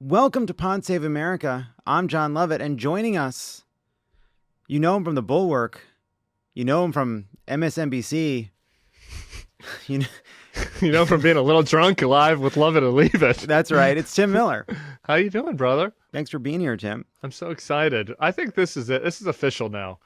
Welcome to Pod Save America. I'm Jon Lovett, and joining us, you know him from The Bulwark. You know him from MSNBC. You know, from being a little drunk live with Love It or Leave It. That's right. It's Tim Miller. How you doing, brother? Thanks for being here, Tim. I'm so excited. I think this is it. This is official now.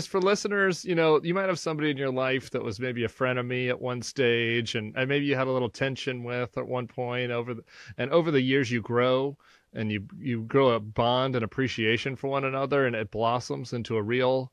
For listeners, you might have somebody in your life that was maybe a frenemy at one stage, and maybe you had a little tension with at one point over the years you grow, and you grow a bond and appreciation for one another, and it blossoms into a real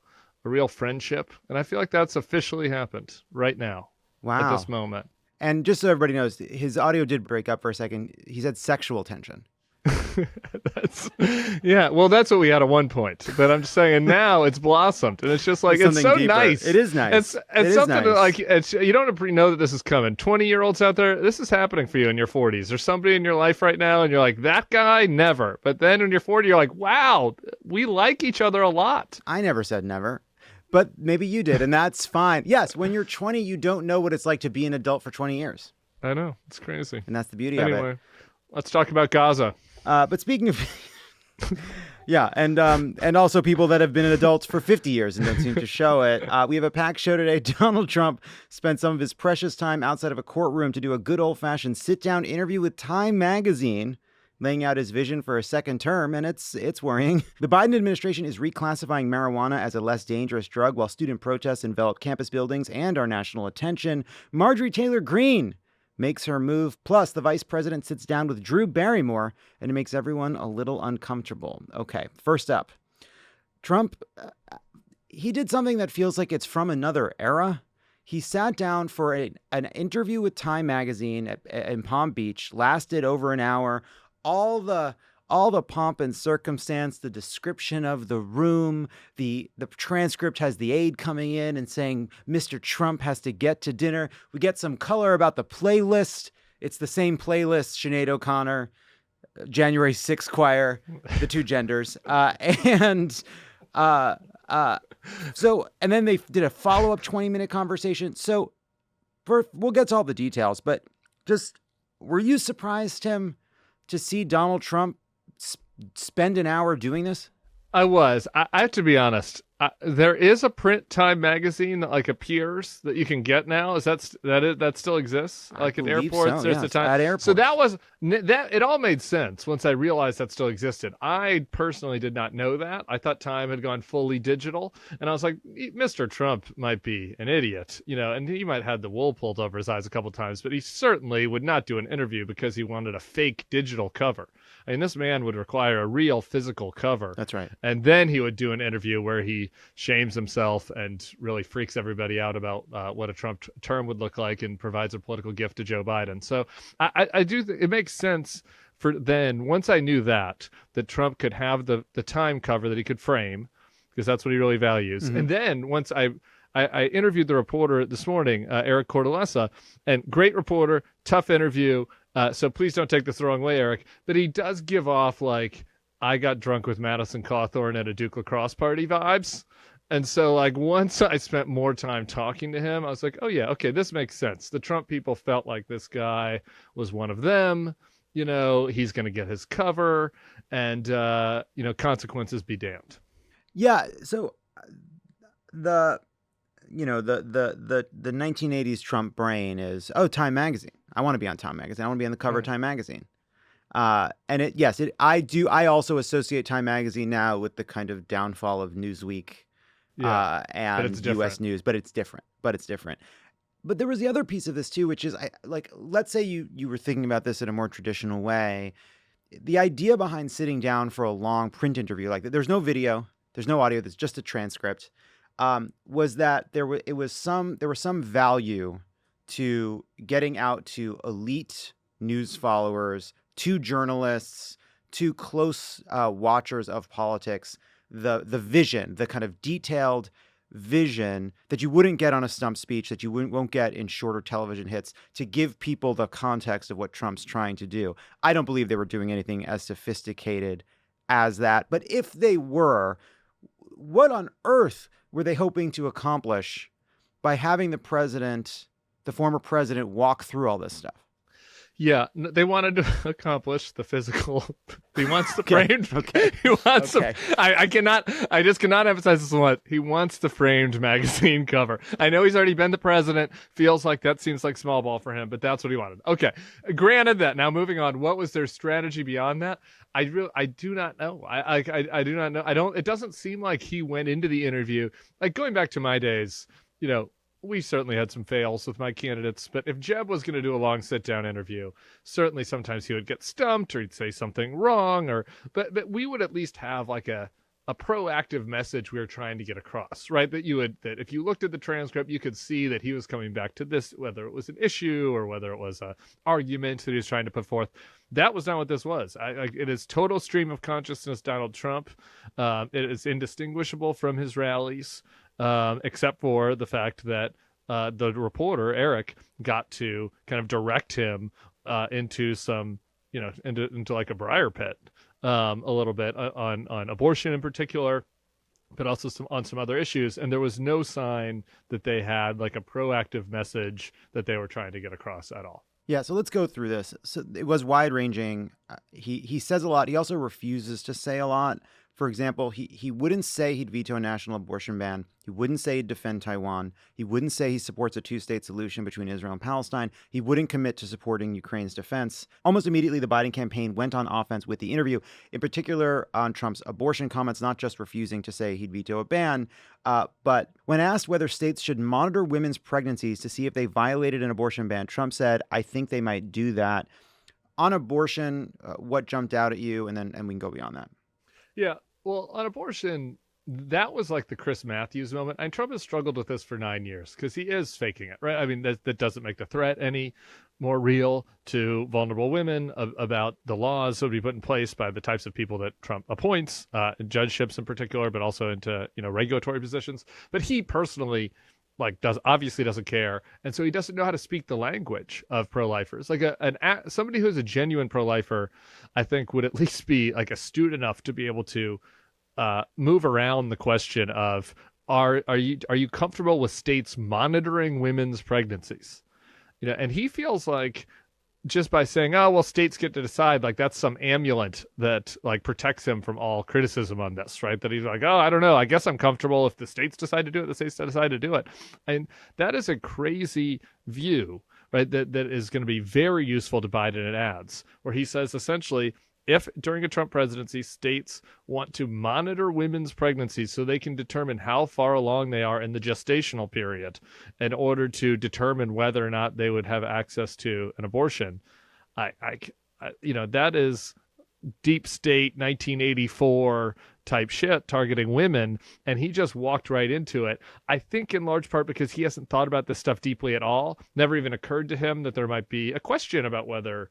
friendship. And I feel like that's officially happened right now. Wow. At this moment. And just so everybody knows, his audio did break up for a second. He said sexual tension. That's what we had at one point. But I'm just saying, and now it's blossomed, and it's just like it's so deeper. nice. It is nice. It's something nice. that, like you don't know that this is coming. 20-year-olds out there, this is happening for you in your 40s. There's somebody in your life right now, and you're like, that guy, never. But then when you're 40, you're like, wow, we like each other a lot. I never said never. But maybe you did, and that's fine. Yes, when you're 20, you don't know what it's like to be an adult for 20 years. I know. It's crazy. And that's the beauty of it. Anyway, let's talk about Gaza. But speaking of... yeah, and also people that have been adults for 50 years and don't seem to show it. We have a packed show today. Donald Trump spent some of his precious time outside of a courtroom to do a good old-fashioned sit-down interview with Time magazine, laying out his vision for a second term, and it's worrying. The Biden administration is reclassifying marijuana as a less dangerous drug while student protests envelop campus buildings and our national attention. Marjorie Taylor Greene makes her move. Plus, the vice president sits down with Drew Barrymore, and it makes everyone a little uncomfortable. Okay, first up, Trump, he did something that feels like it's from another era. He sat down for an interview with Time magazine in Palm Beach, lasted over an hour. All the pomp and circumstance, the description of the room, the transcript has the aide coming in and saying, Mr. Trump has to get to dinner. We get some color about the playlist. It's the same playlist, Sinead O'Connor, January 6th choir, the two genders. And then they did a follow-up 20-minute conversation. So we'll get to all the details, but just, were you surprised, Tim, to see Donald Trump spend an hour doing this? I was. I have to be honest. There is a print Time magazine that appears that you can get now. Is that still exists? Like at airports, so, there's yes, a Time. at airports. So that it all made sense once I realized that still existed. I personally did not know that. I thought Time had gone fully digital, and I was like, Mr. Trump might be an idiot, and he might have had the wool pulled over his eyes a couple times, but he certainly would not do an interview because he wanted a fake digital cover. I mean, this man would require a real physical cover. That's right. And then he would do an interview where he shames himself and really freaks everybody out about what a Trump term would look like and provides a political gift to Joe Biden. So I do think it makes sense for then, once I knew that Trump could have the Time cover that he could frame, because that's what he really values. Mm-hmm. And then once I interviewed the reporter this morning, Eric Cordelesa, and great reporter, tough interview. So please don't take this the wrong way, Eric. But he does give off I got drunk with Madison Cawthorn at a Duke lacrosse party vibes. And so once I spent more time talking to him, I was like, oh yeah, okay, this makes sense. The Trump people felt like this guy was one of them. He's going to get his cover, and consequences be damned. Yeah. So the 1980s Trump brain is, Time magazine. I want to be on Time magazine. I want to be on the cover of Time magazine. I also associate Time magazine now with the kind of downfall of Newsweek and U.S. News, but it's different. But there was the other piece of this too, which is let's say you were thinking about this in a more traditional way. The idea behind sitting down for a long print interview like that, there's no video, there's no audio, there's just a transcript, was that there was some value to getting out to elite news followers, to journalists, to close watchers of politics, the vision, the kind of detailed vision that you wouldn't get on a stump speech, that you won't get in shorter television hits, to give people the context of what Trump's trying to do. I don't believe they were doing anything as sophisticated as that. But if they were, what on earth were they hoping to accomplish by having the former president, walk through all this stuff? Yeah, they wanted to accomplish the physical. He wants the Okay. framed. Okay. He wants Okay. I just cannot emphasize this one. He wants the framed magazine cover. I know he's already been the president. Feels like that seems like small ball for him, but that's what he wanted. Okay, granted that. Now moving on. What was their strategy beyond that? I do not know. I do not know. I don't. It doesn't seem like he went into the interview like going back to my days. We certainly had some fails with my candidates, but if Jeb was going to do a long sit-down interview, certainly sometimes he would get stumped or he'd say something wrong, but we would at least have like a proactive message we were trying to get across, right? That if you looked at the transcript, you could see that he was coming back to this, whether it was an issue or whether it was a argument that he was trying to put forth. That was not what this was. It is total stream of consciousness Donald Trump. It is indistinguishable from his rallies. Except for the fact that the reporter Eric got to kind of direct him into some, into like a briar pit a little bit on abortion in particular, but also on some other issues. And there was no sign that they had like a proactive message that they were trying to get across at all. Yeah, so let's go through this. So it was wide-ranging. He says a lot. He also refuses to say a lot. For example, he wouldn't say he'd veto a national abortion ban. He wouldn't say he'd defend Taiwan. He wouldn't say he supports a two-state solution between Israel and Palestine. He wouldn't commit to supporting Ukraine's defense. Almost immediately, the Biden campaign went on offense with the interview, in particular on Trump's abortion comments, not just refusing to say he'd veto a ban, but when asked whether states should monitor women's pregnancies to see if they violated an abortion ban, Trump said, "I think they might do that." On abortion, what jumped out at you? And we can go beyond that. Yeah, well, on abortion, that was like the Chris Matthews moment. And Trump has struggled with this for 9 years because he is faking it, right? I mean, that doesn't make the threat any more real to vulnerable women about the laws that would be put in place by the types of people that Trump appoints, judgeships in particular, but also into regulatory positions. But he personally obviously doesn't care, and so he doesn't know how to speak the language of pro-lifers. Like somebody who's a genuine pro-lifer, I think would at least be like astute enough to be able to move around the question of are you comfortable with states monitoring women's pregnancies? And he feels like just by saying, oh, well, states get to decide, like that's some amulet that like protects him from all criticism on this, right? That he's like, oh, I don't know. I guess I'm comfortable if the states decide to do it, the states decide to do it. And that is a crazy view, right? That is going to be very useful to Biden and ads, where he says essentially, if during a Trump presidency, states want to monitor women's pregnancies so they can determine how far along they are in the gestational period in order to determine whether or not they would have access to an abortion, that is deep state 1984 type shit targeting women. And he just walked right into it. I think in large part because he hasn't thought about this stuff deeply at all. Never even occurred to him that there might be a question about whether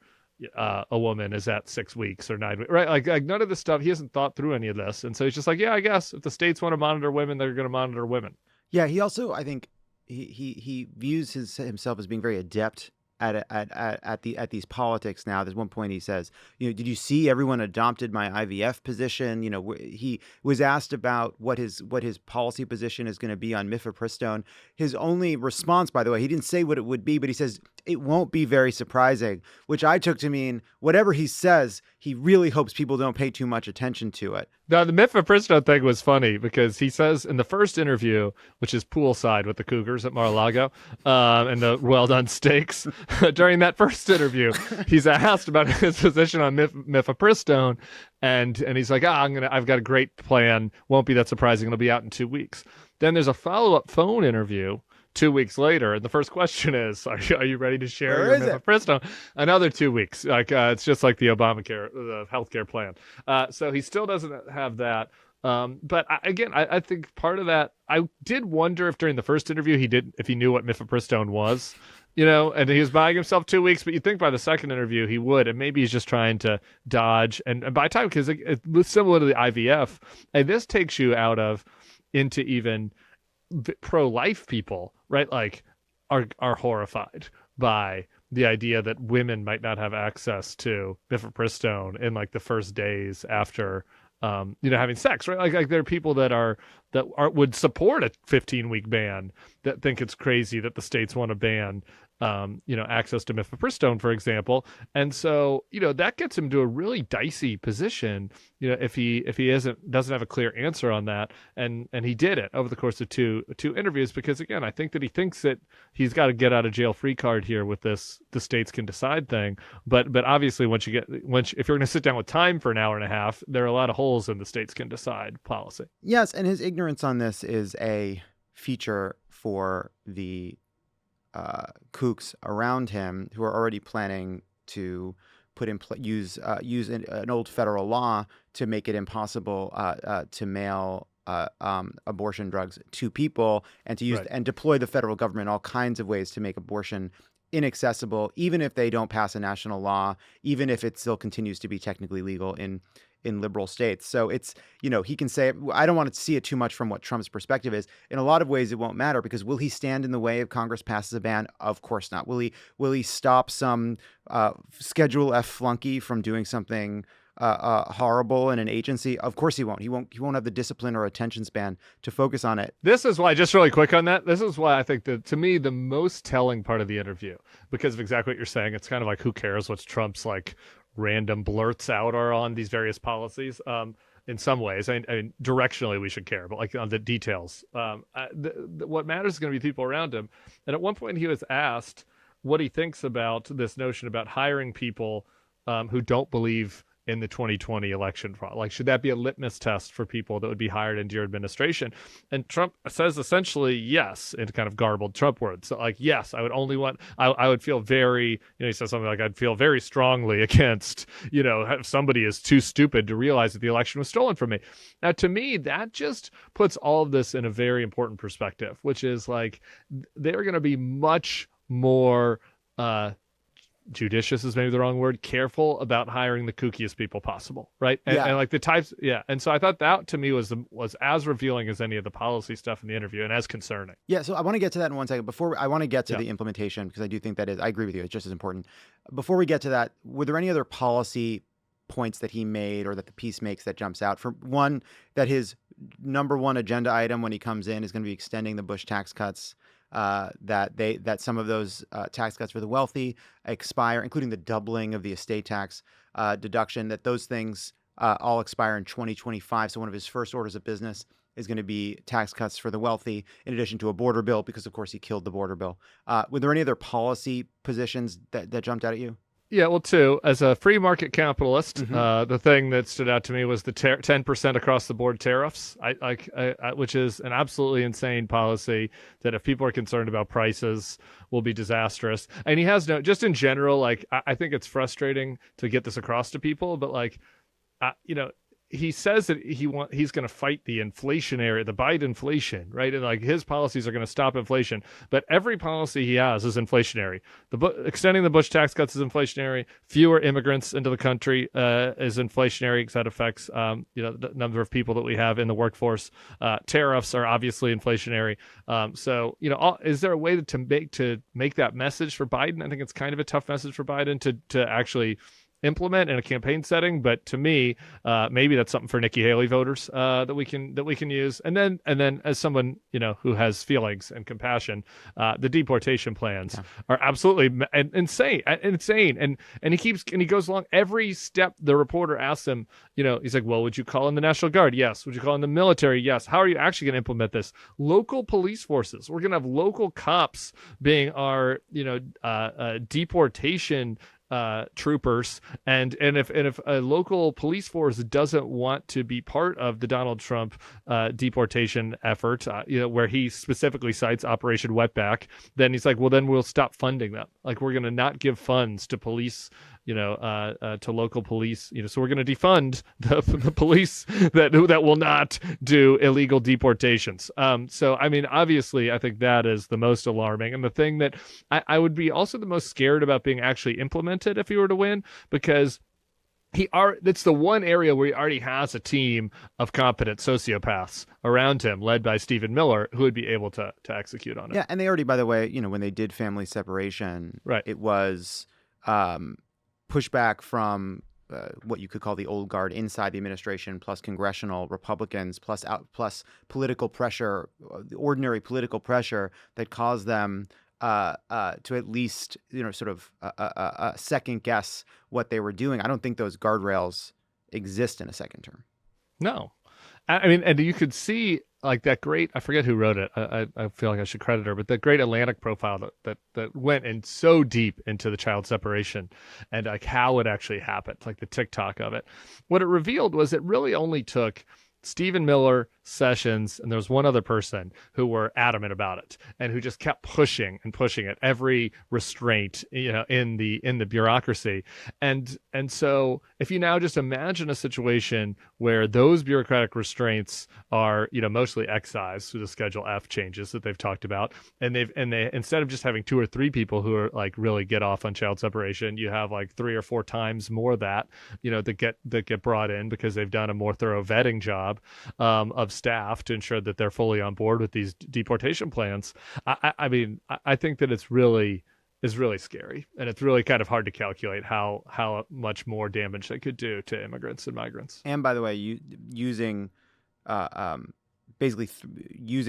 a woman is at 6 weeks or 9 weeks, right? Like none of this stuff. He hasn't thought through any of this. And so he's just like, yeah, I guess if the states want to monitor women, they're going to monitor women. Yeah. He also, I think he views himself as being very adept at these politics now. There's one point he says, did you see everyone adopted my IVF position? He was asked about what his policy position is going to be on mifepristone. His only response, by the way, he didn't say what it would be, but he says it won't be very surprising, which I took to mean whatever he says, he really hopes people don't pay too much attention to it. Now, the mifepristone thing was funny because he says in the first interview, which is poolside with the Cougars at Mar-a-Lago and the well-done steaks, during that first interview, he's asked about his position on mifepristone, and he's like, I've got a great plan. Won't be that surprising. It'll be out in 2 weeks. Then there's a follow-up phone interview 2 weeks later, and the first question is, are you ready to share your mifepristone? Another 2 weeks. It's just like the Obamacare, the healthcare plan. So he still doesn't have that. But I think part of that, I did wonder if during the first interview if he knew what mifepristone was, and he was buying himself 2 weeks, but you'd think by the second interview he would, and maybe he's just trying to dodge. And by time, because it's similar to the IVF, and this takes you into even pro-life people, right? Like are horrified by the idea that women might not have access to mifepristone in like the first days after having sex, right? Like there are people that would support a 15-week ban that think it's crazy that the states want to ban access to mifepristone, for example. And so, that gets him to a really dicey position, if he doesn't have a clear answer on that. And he did it over the course of two interviews, because again, I think that he thinks that he's got a get out of jail free card here with this the states can decide thing. But obviously if you're going to sit down with time for an hour and a half, there are a lot of holes in the states can decide policy. Yes, and his ignorance on this is a feature for the kooks around him who are already planning to put in use an old federal law to make it impossible to mail abortion drugs to people, and to use and deploy the federal government in all kinds of ways to make abortion inaccessible, even if they don't pass a national law, even if it still continues to be technically legal in liberal states. So it's, he can say, I don't want to see it too much from what Trump's perspective is. In a lot of ways, it won't matter, because will he stand in the way if Congress passes a ban? Of course not. Will he stop some Schedule F flunky from doing something horrible in an agency? Of course he won't. He won't have the discipline or attention span to focus on it. This is why, just really quick on that, this is why I think that, to me, the most telling part of the interview, because of exactly what you're saying, it's kind of like, who cares what Trump's random blurts out are on these various policies. In some ways, I mean, directionally we should care, but on the details, what matters is going to be people around him. And at one point he was asked what he thinks about this notion about hiring people who don't believe in the 2020 election fraud. Should that be a litmus test for people that would be hired into your administration? And Trump says essentially yes, in kind of garbled Trump words. So yes, I would only want, I would feel very, he says something like, I'd feel very strongly against, if somebody is too stupid to realize that the election was stolen from me. Now, to me, that just puts all of this in a very important perspective, which is they're going to be much more, judicious is maybe the wrong word, careful about hiring the kookiest people possible, right? And the types, and so I thought that, to me, was as revealing as any of the policy stuff in the interview, and as concerning. Yeah, so I want to get to that in 1 second. Before I want to get to the implementation, because I do think that I agree with you, it's just as important. Before we get to that, were there any other policy points that he made or that the piece makes that jumps out? For one, that his number one agenda item when he comes in is going to be extending the Bush tax cuts. That some of those tax cuts for the wealthy expire, including the doubling of the estate tax deduction, that those things all expire in 2025. So one of his first orders of business is going to be tax cuts for the wealthy, in addition to a border bill, because, of course, he killed the border bill. Were there any other policy positions that jumped out at you? Yeah, well, too, as a free market capitalist, the thing that stood out to me was the 10% across the board tariffs, which is an absolutely insane policy that, if people are concerned about prices, will be disastrous. And he has just in general, I think it's frustrating to get this across to people, but he says that he's going to fight the Biden inflation, right? And his policies are going to stop inflation, but every policy he has is inflationary. Extending the Bush tax cuts is inflationary. Fewer immigrants into the country is inflationary, because that affects the number of people that we have in the workforce. Tariffs are obviously inflationary. So is there a way to make that message for Biden? I think it's kind of a tough message for Biden to actually implement in a campaign setting, but to me, maybe that's something for Nikki Haley voters that we can use. And then as someone who has feelings and compassion, the deportation plans are absolutely insane. And he goes along every step. The reporter asks him, he's like, well, would you call in the National Guard? Yes. Would you call in the military? Yes. How are you actually going to implement this? Local police forces. We're going to have local cops being our deportation troopers, and if a local police force doesn't want to be part of the Donald Trump deportation effort, where he specifically cites Operation Wetback, then he's like, well, then we'll stop funding them. We're going to not give funds to police, to local police. So we're going to defund the police that will not do illegal deportations. So I mean, obviously, I think that is the most alarming, and the thing that I would be also the most scared about being actually implemented if he were to win, because that's the one area where he already has a team of competent sociopaths around him, led by Stephen Miller, who would be able to execute on it. Yeah, and they already, by the way, when they did family separation, right, it was pushback from what you could call the old guard inside the administration, plus congressional Republicans, plus political pressure, the ordinary political pressure that caused them to at least, sort of second guess what they were doing. I don't think those guardrails exist in a second term. No. I mean, and you could see like that great, I forget who wrote it. I feel like I should credit her, but that great Atlantic profile that went in so deep into the child separation and like how it actually happened, like the TikTok of it. What it revealed was it really only took Stephen Miller, Sessions, and there was one other person who were adamant about it and who just kept pushing and pushing at every restraint, in the bureaucracy. And so if you now just imagine a situation where those bureaucratic restraints are, mostly excised through the Schedule F changes that they've talked about, and they instead of just having 2 or 3 people who are like really get off on child separation, you have like 3 or 4 times more that get brought in because they've done a more thorough vetting job of staff to ensure that they're fully on board with these deportation plans. I mean, I think that it's really scary, and it's really kind of hard to calculate how much more damage they could do to immigrants and migrants. And by the way, using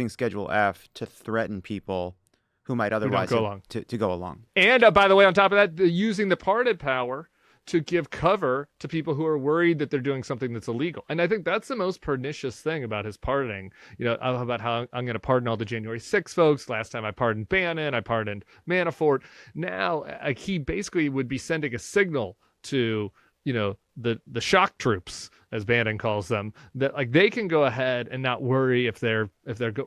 Schedule F to threaten people who might otherwise go along. To go along. And by the way, on top of that, using the pardon power to give cover to people who are worried that they're doing something that's illegal. And I think that's the most pernicious thing about his pardoning, about how I'm going to pardon all the January 6 folks. Last time I pardoned Bannon, I pardoned Manafort. Now he basically would be sending a signal to, the shock troops, as Bannon calls them, that like they can go ahead and not worry if they're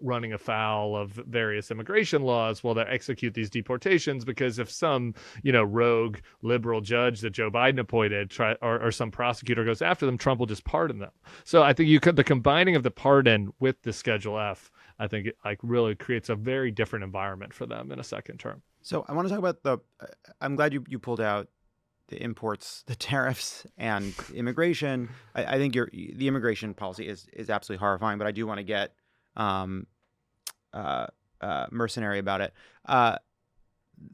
running afoul of various immigration laws while they execute these deportations, because if some rogue liberal judge that Joe Biden appointed or some prosecutor goes after them, Trump will just pardon them. So I think the combining of the pardon with the Schedule F, I think it like really creates a very different environment for them in a second term. So I want to talk about I'm glad you pulled out the imports, the tariffs, and immigration. I think the immigration policy is absolutely horrifying, but I do want to get mercenary about it.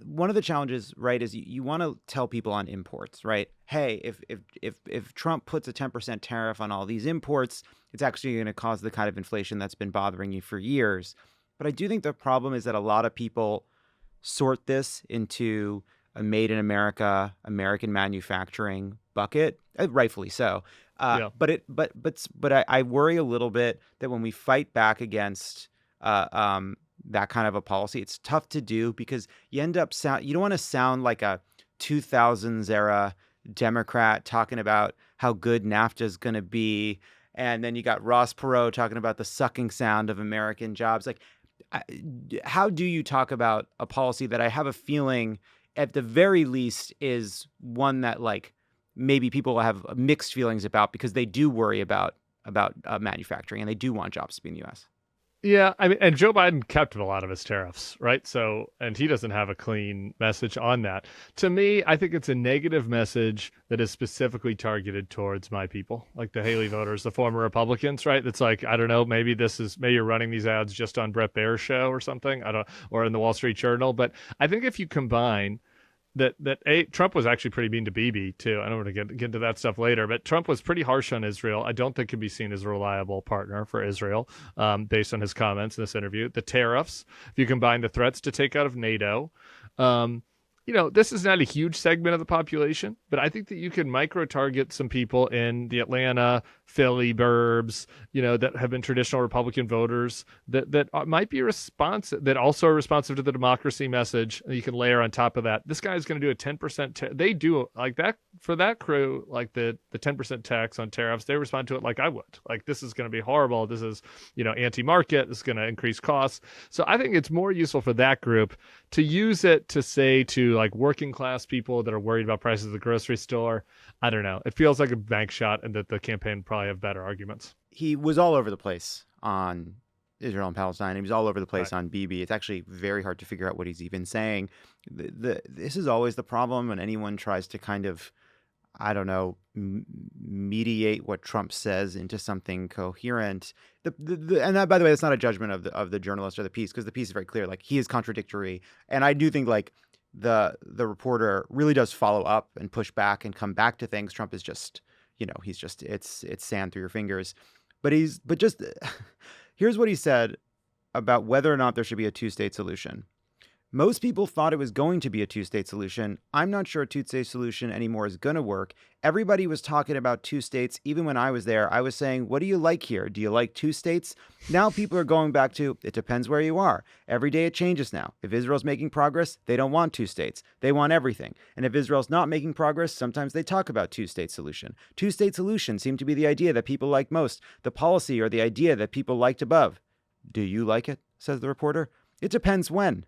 One of the challenges, right, is you want to tell people on imports, right? Hey, if Trump puts a 10% tariff on all these imports, it's actually going to cause the kind of inflation that's been bothering you for years. But I do think the problem is that a lot of people sort this into a made in America, American manufacturing bucket, rightfully so. Yeah. But I worry a little bit that when we fight back against that kind of a policy, it's tough to do because you end up you don't want to sound like a 2000s era Democrat talking about how good NAFTA is going to be, and then you got Ross Perot talking about the sucking sound of American jobs. Like, how do you talk about a policy that I have a feeling, at the very least, is one that like maybe people have mixed feelings about because they do worry about manufacturing and they do want jobs to be in the U.S. Yeah, I mean, and Joe Biden kept a lot of his tariffs, right? So, and he doesn't have a clean message on that. To me, I think it's a negative message that is specifically targeted towards my people, like the Haley voters, the former Republicans, right? It's like, I don't know, maybe you're running these ads just on Brett Baer's show or something, or in the Wall Street Journal. But I think if you combine that Trump was actually pretty mean to Bibi too. I don't want to get into that stuff later, but Trump was pretty harsh on Israel. I don't think can be seen as a reliable partner for Israel, based on his comments in this interview. The tariffs, if you combine the threats to take out of NATO, this is not a huge segment of the population, but I think that you can micro-target some people in the Atlanta, Philly burbs, that have been traditional Republican voters that might be responsive, that also are responsive to the democracy message. And you can layer on top of that, this guy's going to do a 10%. They do like that for that crew, like the 10% tax on tariffs. They respond to it like I would. Like, this is going to be horrible. This is, anti-market. This is going to increase costs. So I think it's more useful for that group to use it to say to like working class people that are worried about prices at the grocery store. I don't know. It feels like a bank shot, and that the campaign probably have better arguments. He was all over the place on Israel and Palestine. He was all over the place on Bibi. It's actually very hard to figure out what he's even saying. This is always the problem when anyone tries to kind of, I don't know, mediate what Trump says into something coherent. And that, by the way, that's not a judgment of the journalist or the piece, because the piece is very clear. Like, he is contradictory, and I do think like the reporter really does follow up and push back and come back to things. Trump is just, he's just it's sand through your fingers. But here's what he said about whether or not there should be a two-state solution. Most people thought it was going to be a two-state solution. I'm not sure a two-state solution anymore is going to work. Everybody was talking about two states. Even when I was there, I was saying, what do you like here? Do you like two states? Now people are going back to, it depends where you are. Every day it changes now. If Israel's making progress, they don't want two states. They want everything. And if Israel's not making progress, sometimes they talk about two-state solution. Two-state solution seemed to be the idea that people like most, the policy or the idea that people liked above. Do you like it? Says the reporter. It depends when.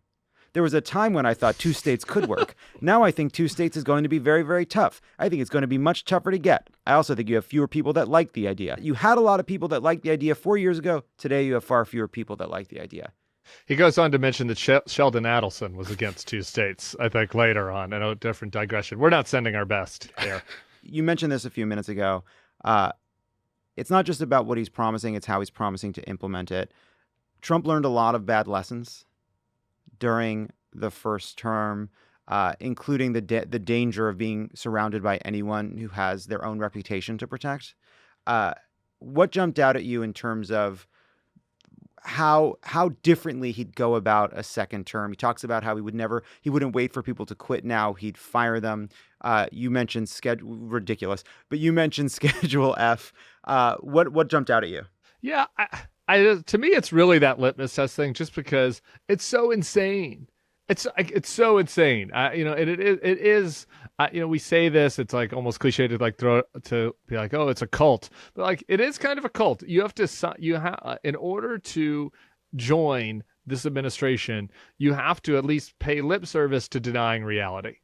There was a time when I thought two states could work. Now I think two states is going to be very, very tough. I think it's going to be much tougher to get. I also think you have fewer people that like the idea. You had a lot of people that liked the idea 4 years ago. Today you have far fewer people that like the idea. He goes on to mention that Sheldon Adelson was against two states, I think, later on. I know, a different digression. We're not sending our best here. You mentioned this a few minutes ago. It's not just about what he's promising, it's how he's promising to implement it. Trump learned a lot of bad lessons during the first term, including the danger of being surrounded by anyone who has their own reputation to protect. What jumped out at you in terms of how differently he'd go about a second term? He talks about how he wouldn't wait for people to quit now. He'd fire them. You mentioned ridiculous, but you mentioned Schedule F. What jumped out at you? Yeah, to me, it's really that litmus test thing, just because it's so insane. It's so insane. It is. We say this. It's like almost cliche to be like, oh, it's a cult, but like it is kind of a cult. You have to in order to join this administration, you have to at least pay lip service to denying reality.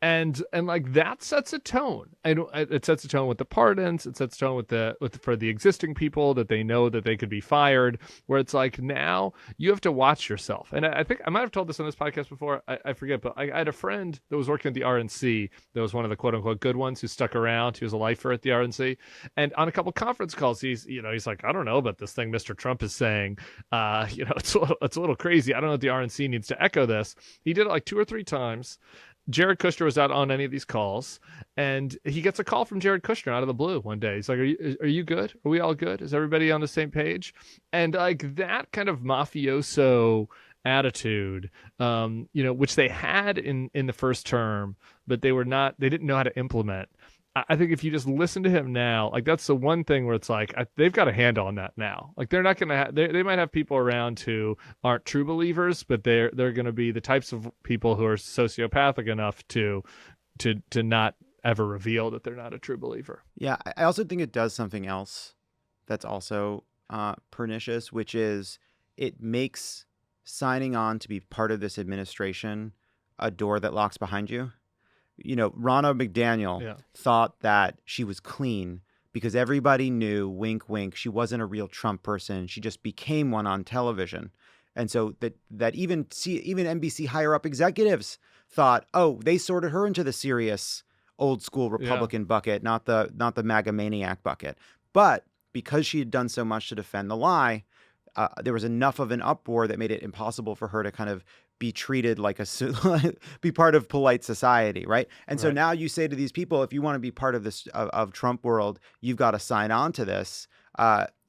And like that sets a tone. And it sets a tone with the pardons. It sets a tone for the existing people, that they know that they could be fired. Where it's like, now you have to watch yourself. And I think I might have told this on this podcast before. I forget, but I had a friend that was working at the RNC. That was one of the quote unquote good ones who stuck around. He was a lifer at the RNC. And on a couple conference calls, he's like, I don't know about this thing Mr. Trump is saying. It's a little crazy. I don't know if the RNC needs to echo this. He did it like 2 or 3 times. Jared Kushner was out on any of these calls, and he gets a call from Jared Kushner out of the blue one day. He's like, are you good? Are we all good? Is everybody on the same page? And like that kind of mafioso attitude, which they had in the first term, but they didn't know how to implement. I think if you just listen to him now, like that's the one thing where it's like they've got a handle on that now. Like they're not going to they might have people around who aren't true believers, but they're going to be the types of people who are sociopathic enough to not ever reveal that they're not a true believer. Yeah, I also think it does something else that's also pernicious, which is it makes signing on to be part of this administration a door that locks behind you. Ronna McDaniel thought that she was clean because everybody knew, wink, wink, she wasn't a real Trump person. She just became one on television. And so that even NBC higher up executives thought, oh, they sorted her into the serious old school Republican bucket, not the MAGA maniac bucket. But because she had done so much to defend the lie, there was enough of an uproar that made it impossible for her to kind of be treated like be part of polite society, right? And so now you say to these people, if you want to be part of this of Trump world, you've got to sign on to this.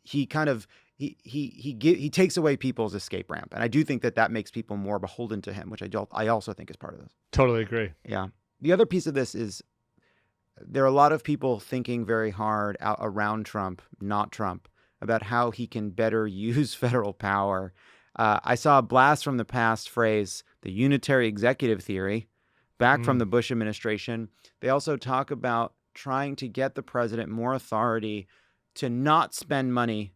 He takes away people's escape ramp, and I do think that makes people more beholden to him, which I also think is part of this. Totally agree. Yeah. The other piece of this is there are a lot of people thinking very hard around Trump, not Trump, about how he can better use federal power. I saw a blast from the past phrase, the unitary executive theory, back from the Bush administration. They also talk about trying to get the president more authority to not spend money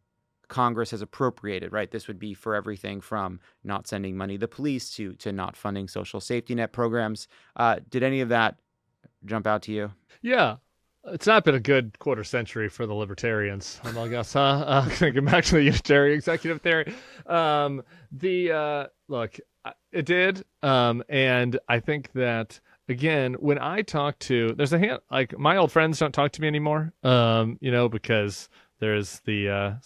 Congress has appropriated, right? This would be for everything from not sending money to the police to not funding social safety net programs. Did any of that jump out to you? Yeah. It's not been a good quarter century for the libertarians, I guess, huh? Going back to the unitary executive theory. Look, it did. And I think that, again, when I talk to, there's a hand, like my old friends don't talk to me anymore, because there's the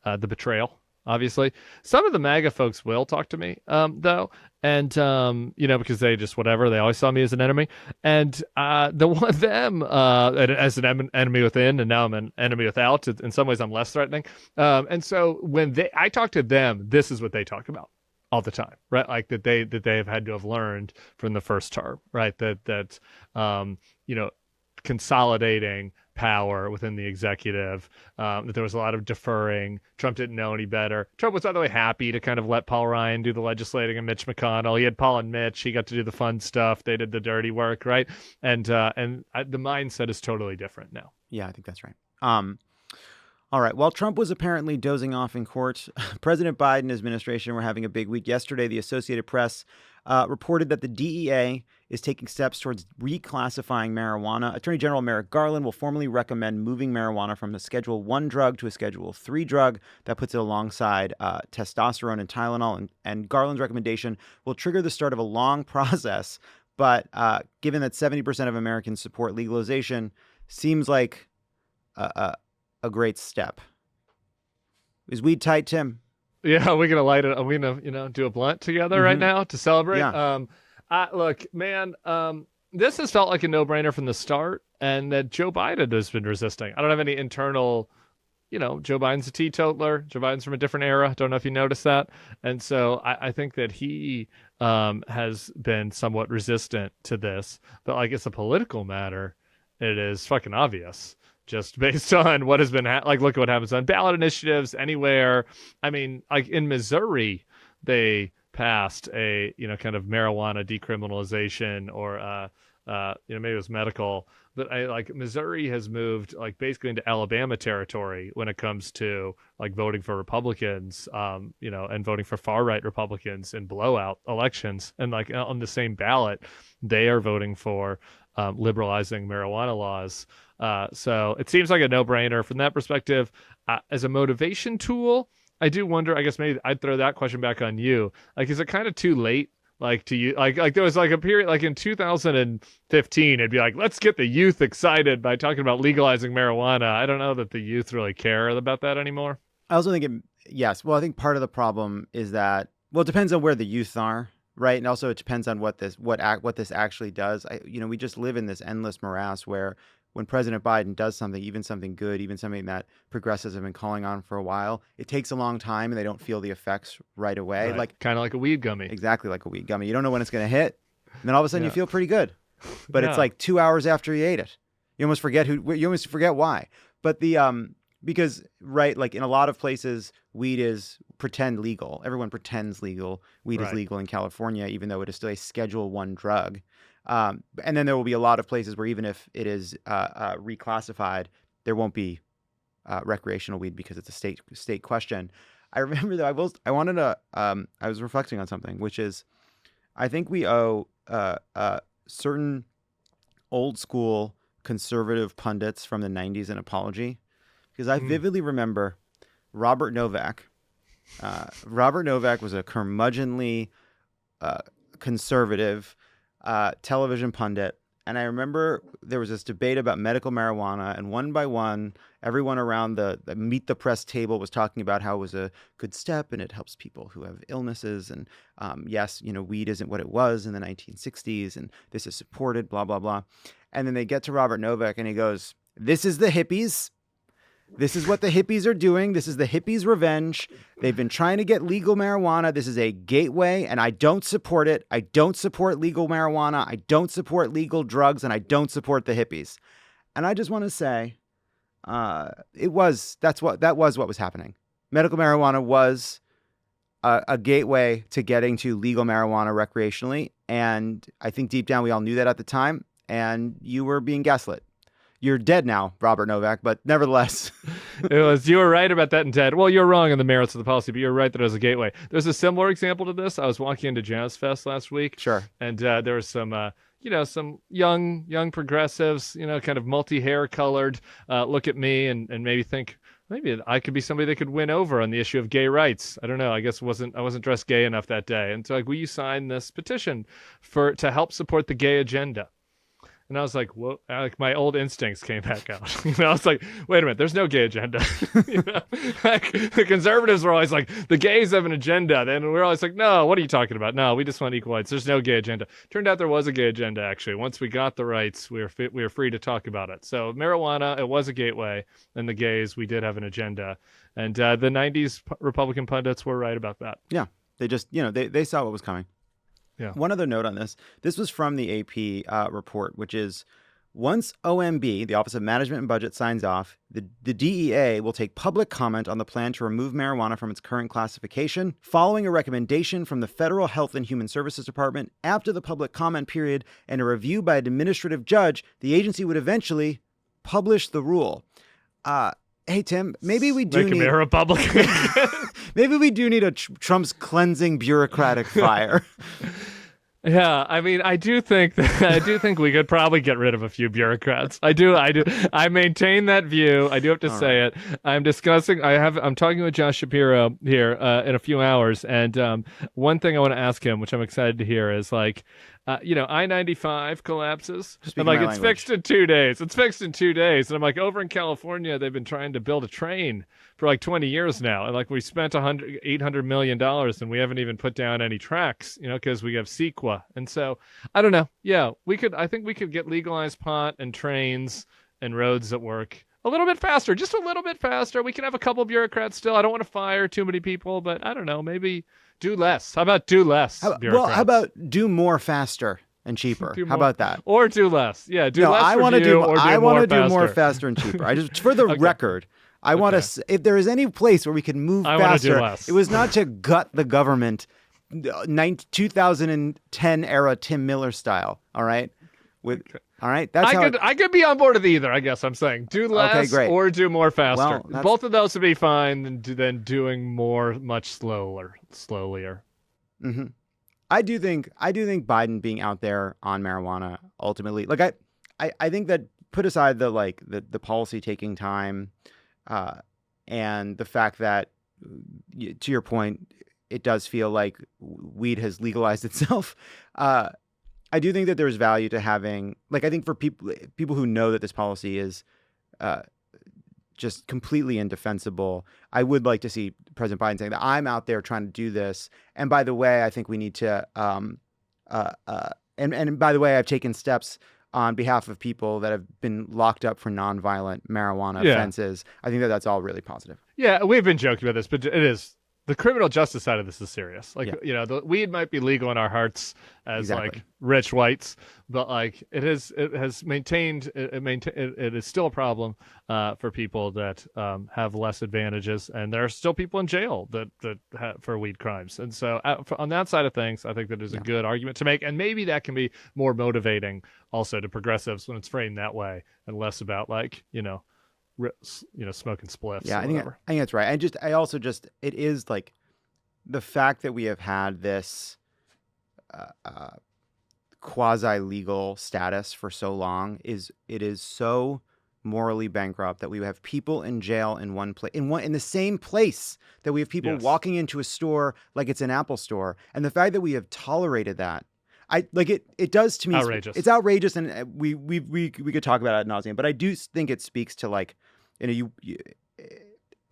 betrayal. Obviously, some of the MAGA folks will talk to me, though, and because they just whatever. They always saw me as an enemy, and the one of them as an enemy within, and now I'm an enemy without. In some ways, I'm less threatening. And so when I talk to them, this is what they talk about all the time, right? Like that they have had to have learned from the first term, right? That you know, consolidating power within the executive, that there was a lot of deferring. Trump didn't know any better. Trump was, by the way, happy to kind of let Paul Ryan do the legislating and Mitch McConnell. He had Paul and Mitch. He got to do the fun stuff. They did the dirty work, right? And the mindset is totally different now. Yeah, I think that's right. All right. While Trump was apparently dozing off in court, President Biden and his administration were having a big week. Yesterday, the Associated Press reported that the DEA is taking steps towards reclassifying marijuana. Attorney General Merrick Garland will formally recommend moving marijuana from a Schedule 1 drug to a Schedule 3 drug that puts it alongside testosterone and Tylenol. And Garland's recommendation will trigger the start of a long process. But given that 70% of Americans support legalization, seems like a great step. Is weed tight, Tim? Yeah, we're gonna light it. Are we gonna, do a blunt together right now to celebrate? Yeah. Look, man, this has felt like a no-brainer from the start, and that Joe Biden has been resisting. I don't have any internal, Joe Biden's a teetotaler. Joe Biden's from a different era. Don't know if you noticed that. And so I think that he has been somewhat resistant to this. But like, it's a political matter. It is fucking obvious. Just based on what has been look at what happens on ballot initiatives anywhere. I mean, like in Missouri, they passed a kind of marijuana decriminalization, or maybe it was medical, but Missouri has moved basically into Alabama territory when it comes to voting for Republicans, and voting for far right Republicans in blowout elections, and on the same ballot, they are voting for liberalizing marijuana laws. So it seems like a no-brainer from that perspective. As a motivation tool, I do wonder, I guess maybe I'd throw that question back on you. Is it kind of too late? To you, there was a period in 2015, it'd be let's get the youth excited by talking about legalizing marijuana. I don't know that the youth really care about that anymore. I also think yes. Well, I think part of the problem is that, it depends on where the youth are. Right. And also it depends on what this actually does. We just live in this endless morass where when President Biden does something, even something good, even something that progressives have been calling on for a while, it takes a long time and they don't feel the effects right away. Right. Kind of like a weed gummy. Exactly like a weed gummy. You don't know when it's going to hit. And then all of a sudden you feel pretty good. But it's 2 hours after you ate it. You almost forget why. But because, right, in a lot of places, weed is pretend legal. Everyone pretends legal. Weed is legal in California, even though it is still a Schedule 1 drug. And then there will be a lot of places where even if it is reclassified, there won't be recreational weed because it's a state question. I remember though, I was reflecting on something, which is, I think we owe certain old school conservative pundits from the 90s an apology. Because I vividly remember Robert Novak. Robert Novak was a curmudgeonly conservative television pundit. And I remember there was this debate about medical marijuana, and one by one, everyone around the Meet the Press table was talking about how it was a good step and it helps people who have illnesses. And yes, weed isn't what it was in the 1960s, and this is supported, blah, blah, blah. And then they get to Robert Novak and he goes, "This is the hippies. This is what the hippies are doing. This is the hippies' revenge. They've been trying to get legal marijuana. This is a gateway, and I don't support it. I don't support legal marijuana. I don't support legal drugs, and I don't support the hippies." And I just want to say, that was what was happening. Medical marijuana was a gateway to getting to legal marijuana recreationally, and I think deep down we all knew that at the time, and you were being gaslit. You're dead now, Robert Novak, but nevertheless. You were right about that and dead. Well, you're wrong on the merits of the policy, but you're right that it was a gateway. There's a similar example to this. I was walking into Jazz Fest last week. Sure. And there was some, some young progressives, kind of multi-hair colored, look at me and maybe think, maybe I could be somebody that could win over on the issue of gay rights. I don't know. I guess I wasn't dressed gay enough that day. And so will you sign this petition to help support the gay agenda? And I was like, whoa, my old instincts came back out. I was like, wait a minute, there's no gay agenda. The conservatives were always like, the gays have an agenda. Then we're always like, no, what are you talking about? No, we just want equal rights. There's no gay agenda. Turned out there was a gay agenda, actually. Once we got the rights, we were free to talk about it. So marijuana, it was a gateway. And the gays, we did have an agenda. And the 90s Republican pundits were right about that. Yeah. They just, they saw what was coming. Yeah. One other note on this. This was from the AP report, which is once OMB, the Office of Management and Budget, signs off, the DEA will take public comment on the plan to remove marijuana from its current classification. Following a recommendation from the Federal Health and Human Services Department, after the public comment period and a review by an administrative judge, the agency would eventually publish the rule. Hey, Tim, maybe we do need a Republican. Maybe we do need a Trump's cleansing bureaucratic fire. Yeah, I mean, I do think we could probably get rid of a few bureaucrats. I do. I maintain that view. I do have to say it. I'm talking with Josh Shapiro here in a few hours, and one thing I want to ask him, which I'm excited to hear, is like, I-95 collapses. I'm like, it's fixed in 2 days. It's fixed in 2 days. And I'm like, over in California, they've been trying to build a train for like 20 years now. And like, we spent $800 million and we haven't even put down any tracks, because we have CEQA. And so, I don't know. Yeah, I think we could get legalized pot and trains and roads that work a little bit faster, just a little bit faster. We can have a couple bureaucrats still. I don't want to fire too many people, but I don't know, maybe do less. How about do less? How about do more faster and cheaper? How about that? Or do less. Yeah, do less. I want to do more faster and cheaper. I just, for the record, I want to, if there is any place where we can move faster, it was not to gut the government 2010 era Tim Miller style. All right. All right. I could be on board with either, I guess I'm saying. Do less or do more faster. Well, both of those would be fine than doing more much slowlier. Mm-hmm. I do think Biden being out there on marijuana ultimately, like I think that, put aside the policy taking time and the fact that, to your point, it does feel like weed has legalized itself. I do think that there's value to having, I think for people who know that this policy is just completely indefensible, I would like to see President Biden saying that I'm out there trying to do this. And by the way, I think we need to, and by the way, I've taken steps on behalf of people that have been locked up for nonviolent marijuana offenses. I think that that's all really positive. Yeah, we've been joking about this, but it is. The criminal justice side of this is serious. The weed might be legal in our hearts as rich whites, but it is maintained. It is still a problem for people that have less advantages, and there are still people in jail for weed crimes. And so, on that side of things, I think that is a good argument to make, and maybe that can be more motivating also to progressives when it's framed that way, and less about smoking spliffs. Yeah, I think that's right. I also it is the fact that we have had this quasi-legal status for so long it is so morally bankrupt that we have people in jail in one place, in the same place that we have people walking into a store like it's an Apple store, and the fact that we have tolerated that. It does to me. Outrageous. It's outrageous, and we could talk about it ad nauseum. But I do think it speaks to a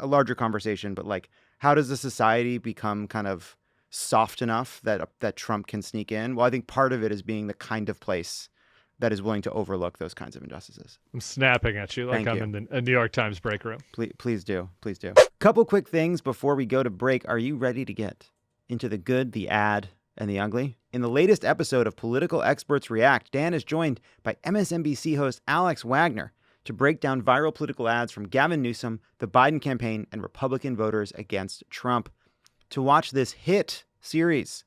larger conversation. But how does the society become kind of soft enough that Trump can sneak in? Well, I think part of it is being the kind of place that is willing to overlook those kinds of injustices. I'm snapping at you like I'm in a New York Times break room. Please do. Couple quick things before we go to break. Are you ready to get into the good, the ad, and the ugly? In the latest episode of Political Experts React, Dan is joined by MSNBC host Alex Wagner to break down viral political ads from Gavin Newsom, the Biden campaign, and Republican voters against Trump. To watch this hit series,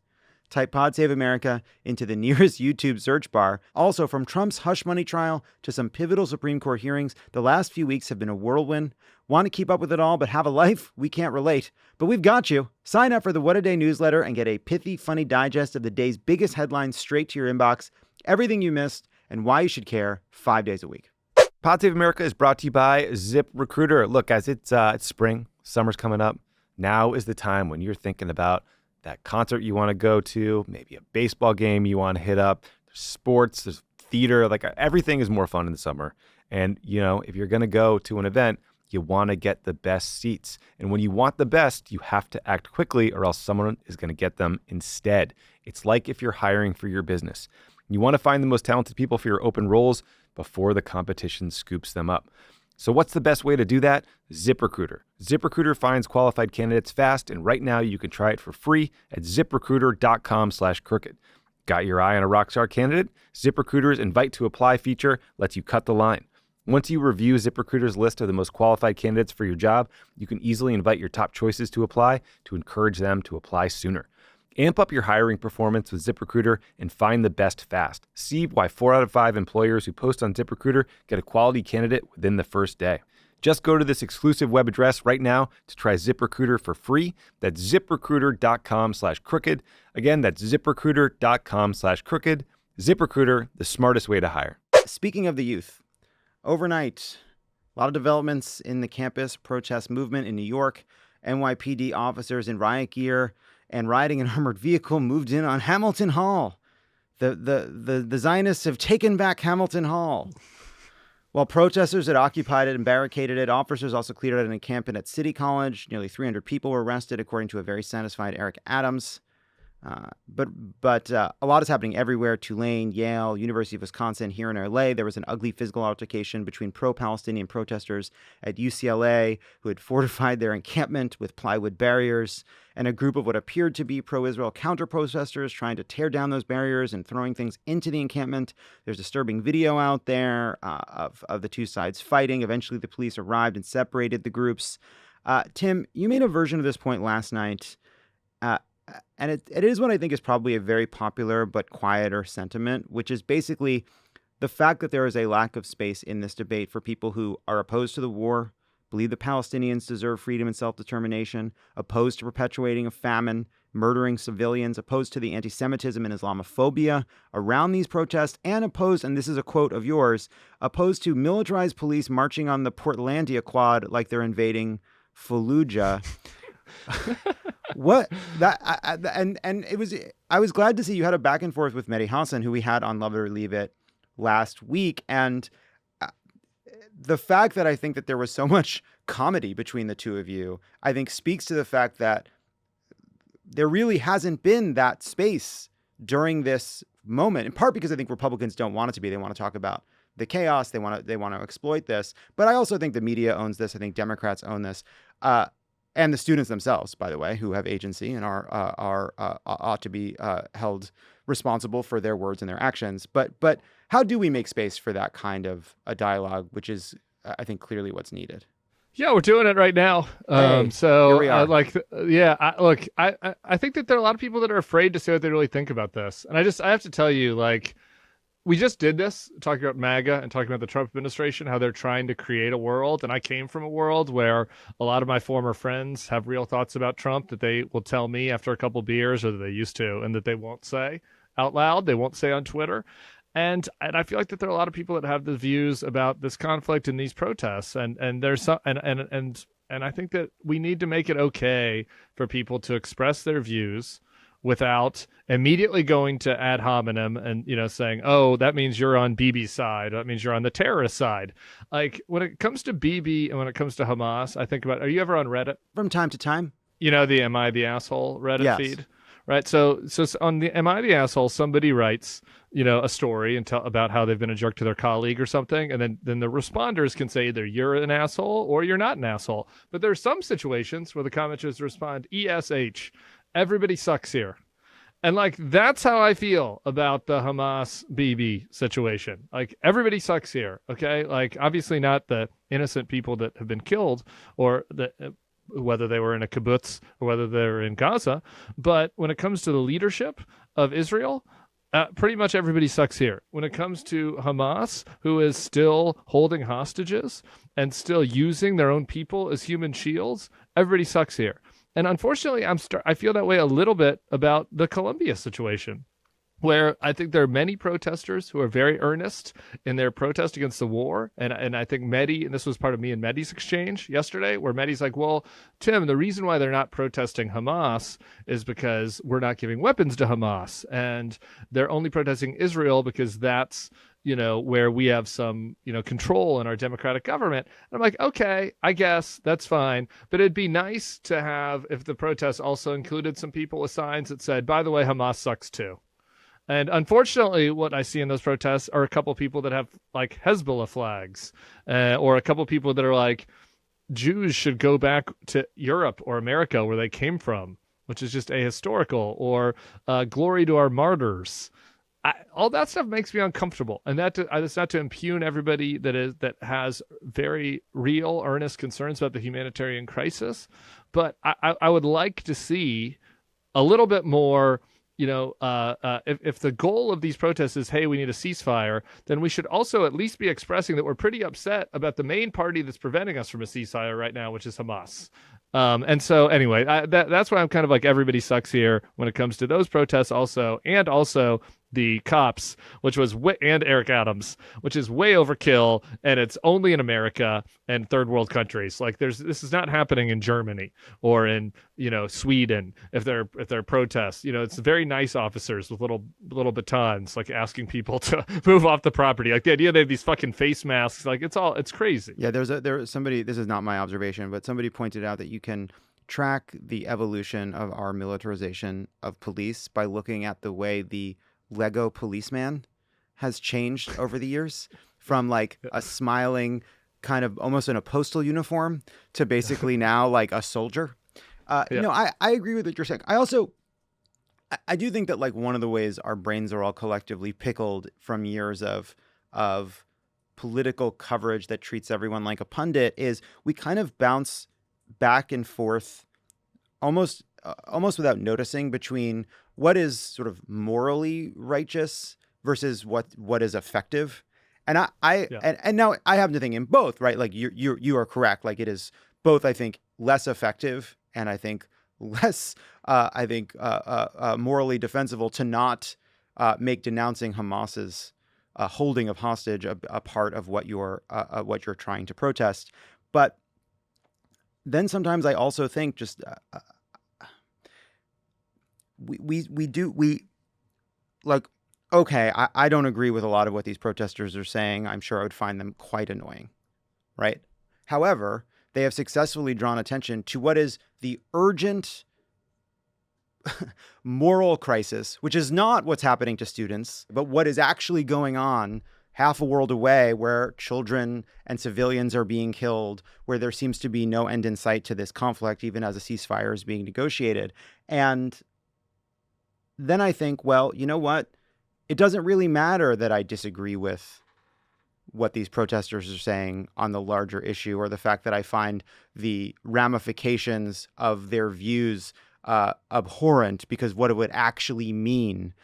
type Pod Save America into the nearest YouTube search bar. Also, from Trump's hush money trial to some pivotal Supreme Court hearings, the last few weeks have been a whirlwind. Want to keep up with it all but have a life? We can't relate, but we've got you. Sign up for the What a Day newsletter and get a pithy, funny digest of the day's biggest headlines straight to your inbox. Everything you missed and why you should care 5 days a week. Pod Save America is brought to you by ZipRecruiter. Look, guys, it's spring. Summer's coming up. Now is the time when you're thinking about that concert you want to go to, maybe a baseball game you want to hit up. There's sports, there's theater. Everything is more fun in the summer. And, if you're going to go to an event, you want to get the best seats. And when you want the best, you have to act quickly or else someone is going to get them instead. It's like if you're hiring for your business. You want to find the most talented people for your open roles before the competition scoops them up. So what's the best way to do that? ZipRecruiter. ZipRecruiter finds qualified candidates fast, and right now you can try it for free at ziprecruiter.com/crooked. Got your eye on a rockstar candidate? ZipRecruiter's Invite to Apply feature lets you cut the line. Once you review ZipRecruiter's list of the most qualified candidates for your job, you can easily invite your top choices to apply to encourage them to apply sooner. Amp up your hiring performance with ZipRecruiter and find the best fast. See why 4 out of 5 employers who post on ZipRecruiter get a quality candidate within the first day. Just go to this exclusive web address right now to try ZipRecruiter for free. That's ziprecruiter.com/crooked. Again, that's ziprecruiter.com/crooked. ZipRecruiter, the smartest way to hire. Speaking of the youth, overnight, a lot of developments in the campus protest movement in New York. NYPD officers in riot gear and riding an armored vehicle moved in on Hamilton Hall. The Zionists have taken back Hamilton Hall. While protesters had occupied it and barricaded it, officers also cleared out an encampment at City College. Nearly 300 people were arrested, according to a very satisfied Eric Adams. But a lot is happening everywhere. Tulane, Yale, University of Wisconsin, here in LA. There was an ugly physical altercation between pro-Palestinian protesters at UCLA who had fortified their encampment with plywood barriers, and a group of what appeared to be pro-Israel counter-protesters trying to tear down those barriers and throwing things into the encampment. There's disturbing video out there of the two sides fighting. Eventually, the police arrived and separated the groups. Tim, you made a version of this point last night. And it is what I think is probably a very popular but quieter sentiment, which is basically the fact that there is a lack of space in this debate for people who are opposed to the war, believe the Palestinians deserve freedom and self-determination, opposed to perpetuating a famine, murdering civilians, opposed to the anti-Semitism and Islamophobia around these protests, and opposed, and this is a quote of yours, opposed to militarized police marching on the Portlandia Quad like they're invading Fallujah. What that and it was, I was glad to see you had a back and forth with Mehdi Hassan, who we had on Love It or Leave It last week, and the fact that I think that there was so much comedy between the two of you, I think speaks to the fact that there really hasn't been that space during this moment, in part because I think Republicans don't want it to be. They want to talk about the chaos. They want to exploit this. But I also think the media owns this. I think Democrats own this. And the students themselves, by the way, who have agency and are ought to be held responsible for their words and their actions. But how do we make space for that kind of a dialogue, which is, I think, clearly what's needed? Yeah, we're doing it right now. So here we are. I think that there are a lot of people that are afraid to say what they really think about this. And I have to tell you, like, we just did this, talking about MAGA and talking about the Trump administration, how they're trying to create a world. And I came from a world where a lot of my former friends have real thoughts about Trump that they will tell me after a couple beers, or that they used to, and that they won't say out loud. They won't say on Twitter. And I feel like that there are a lot of people that have the views about this conflict and these protests. And there's some, and I think that we need to make it okay for people to express their views without immediately going to ad hominem and, saying, oh, that means you're on Bibi's side. That means you're on the terrorist side. Like, when it comes to Bibi and when it comes to Hamas, I think about, are you ever on Reddit? From time to time. The Am I the Asshole Reddit Yes. feed? Right. So on the Am I the Asshole, somebody writes, a story and about how they've been a jerk to their colleague or something. And then the responders can say either you're an asshole or you're not an asshole. But there are some situations where the commenters respond, ESH, everybody sucks here. And like, that's how I feel about the Hamas Bibi situation. Like, everybody sucks here. Okay. Like, obviously not the innocent people that have been killed, or whether they were in a kibbutz or whether they're in Gaza. But when it comes to the leadership of Israel, pretty much everybody sucks here. When it comes to Hamas, who is still holding hostages and still using their own people as human shields, everybody sucks here. And unfortunately, I feel that way a little bit about the Colombia situation, where I think there are many protesters who are very earnest in their protest against the war. And I think Mehdi, and this was part of me and Mehdi's exchange yesterday, where Mehdi's like, well, Tim, the reason why they're not protesting Hamas is because we're not giving weapons to Hamas. And they're only protesting Israel because that's, where we have some, control in our democratic government. And I'm like, okay, I guess that's fine. But it'd be nice to have, if the protests also included some people with signs that said, by the way, Hamas sucks too. And unfortunately, what I see in those protests are a couple people that have like Hezbollah flags, or a couple people that are like, Jews should go back to Europe or America where they came from, which is just ahistorical, or glory to our martyrs. All that stuff makes me uncomfortable, and it's not to impugn everybody that has very real, earnest concerns about the humanitarian crisis, but I would like to see a little bit more. If the goal of these protests is, hey, we need a ceasefire, then we should also at least be expressing that we're pretty upset about the main party that's preventing us from a ceasefire right now, which is Hamas. And so anyway, that's why I'm kind of like, everybody sucks here when it comes to those protests also, and also the cops, which was and Eric Adams, which is way overkill, and it's only in America and third world countries. Like this is not happening in Germany or in Sweden if they're protests. It's very nice officers with little batons, like asking people to move off the property. Like the idea they have these fucking face masks, like it's crazy. Yeah, there's somebody. This is not my observation, but somebody pointed out that you can track the evolution of our militarization of police by looking at the way the Lego policeman has changed over the years, from like a smiling kind of almost in a postal uniform to basically now like a soldier. I agree with what you're saying. I do think that like one of the ways our brains are all collectively pickled from years of political coverage that treats everyone like a pundit is we kind of bounce back and forth almost without noticing between what is sort of morally righteous versus what is effective. And and now I have nothing in both, right? Like you are correct. Like it is both, I think, less effective and I think less, morally defensible to not make denouncing Hamas's holding of hostage a part of what you're trying to protest. But then sometimes I also think just I don't agree with a lot of what these protesters are saying. I'm sure I would find them quite annoying, right? However, they have successfully drawn attention to what is the urgent moral crisis, which is not what's happening to students, but what is actually going on half a world away, where children and civilians are being killed, where there seems to be no end in sight to this conflict, even as a ceasefire is being negotiated. And then I think, well, you know what? It doesn't really matter that I disagree with what these protesters are saying on the larger issue, or the fact that I find the ramifications of their views abhorrent, because what it would actually mean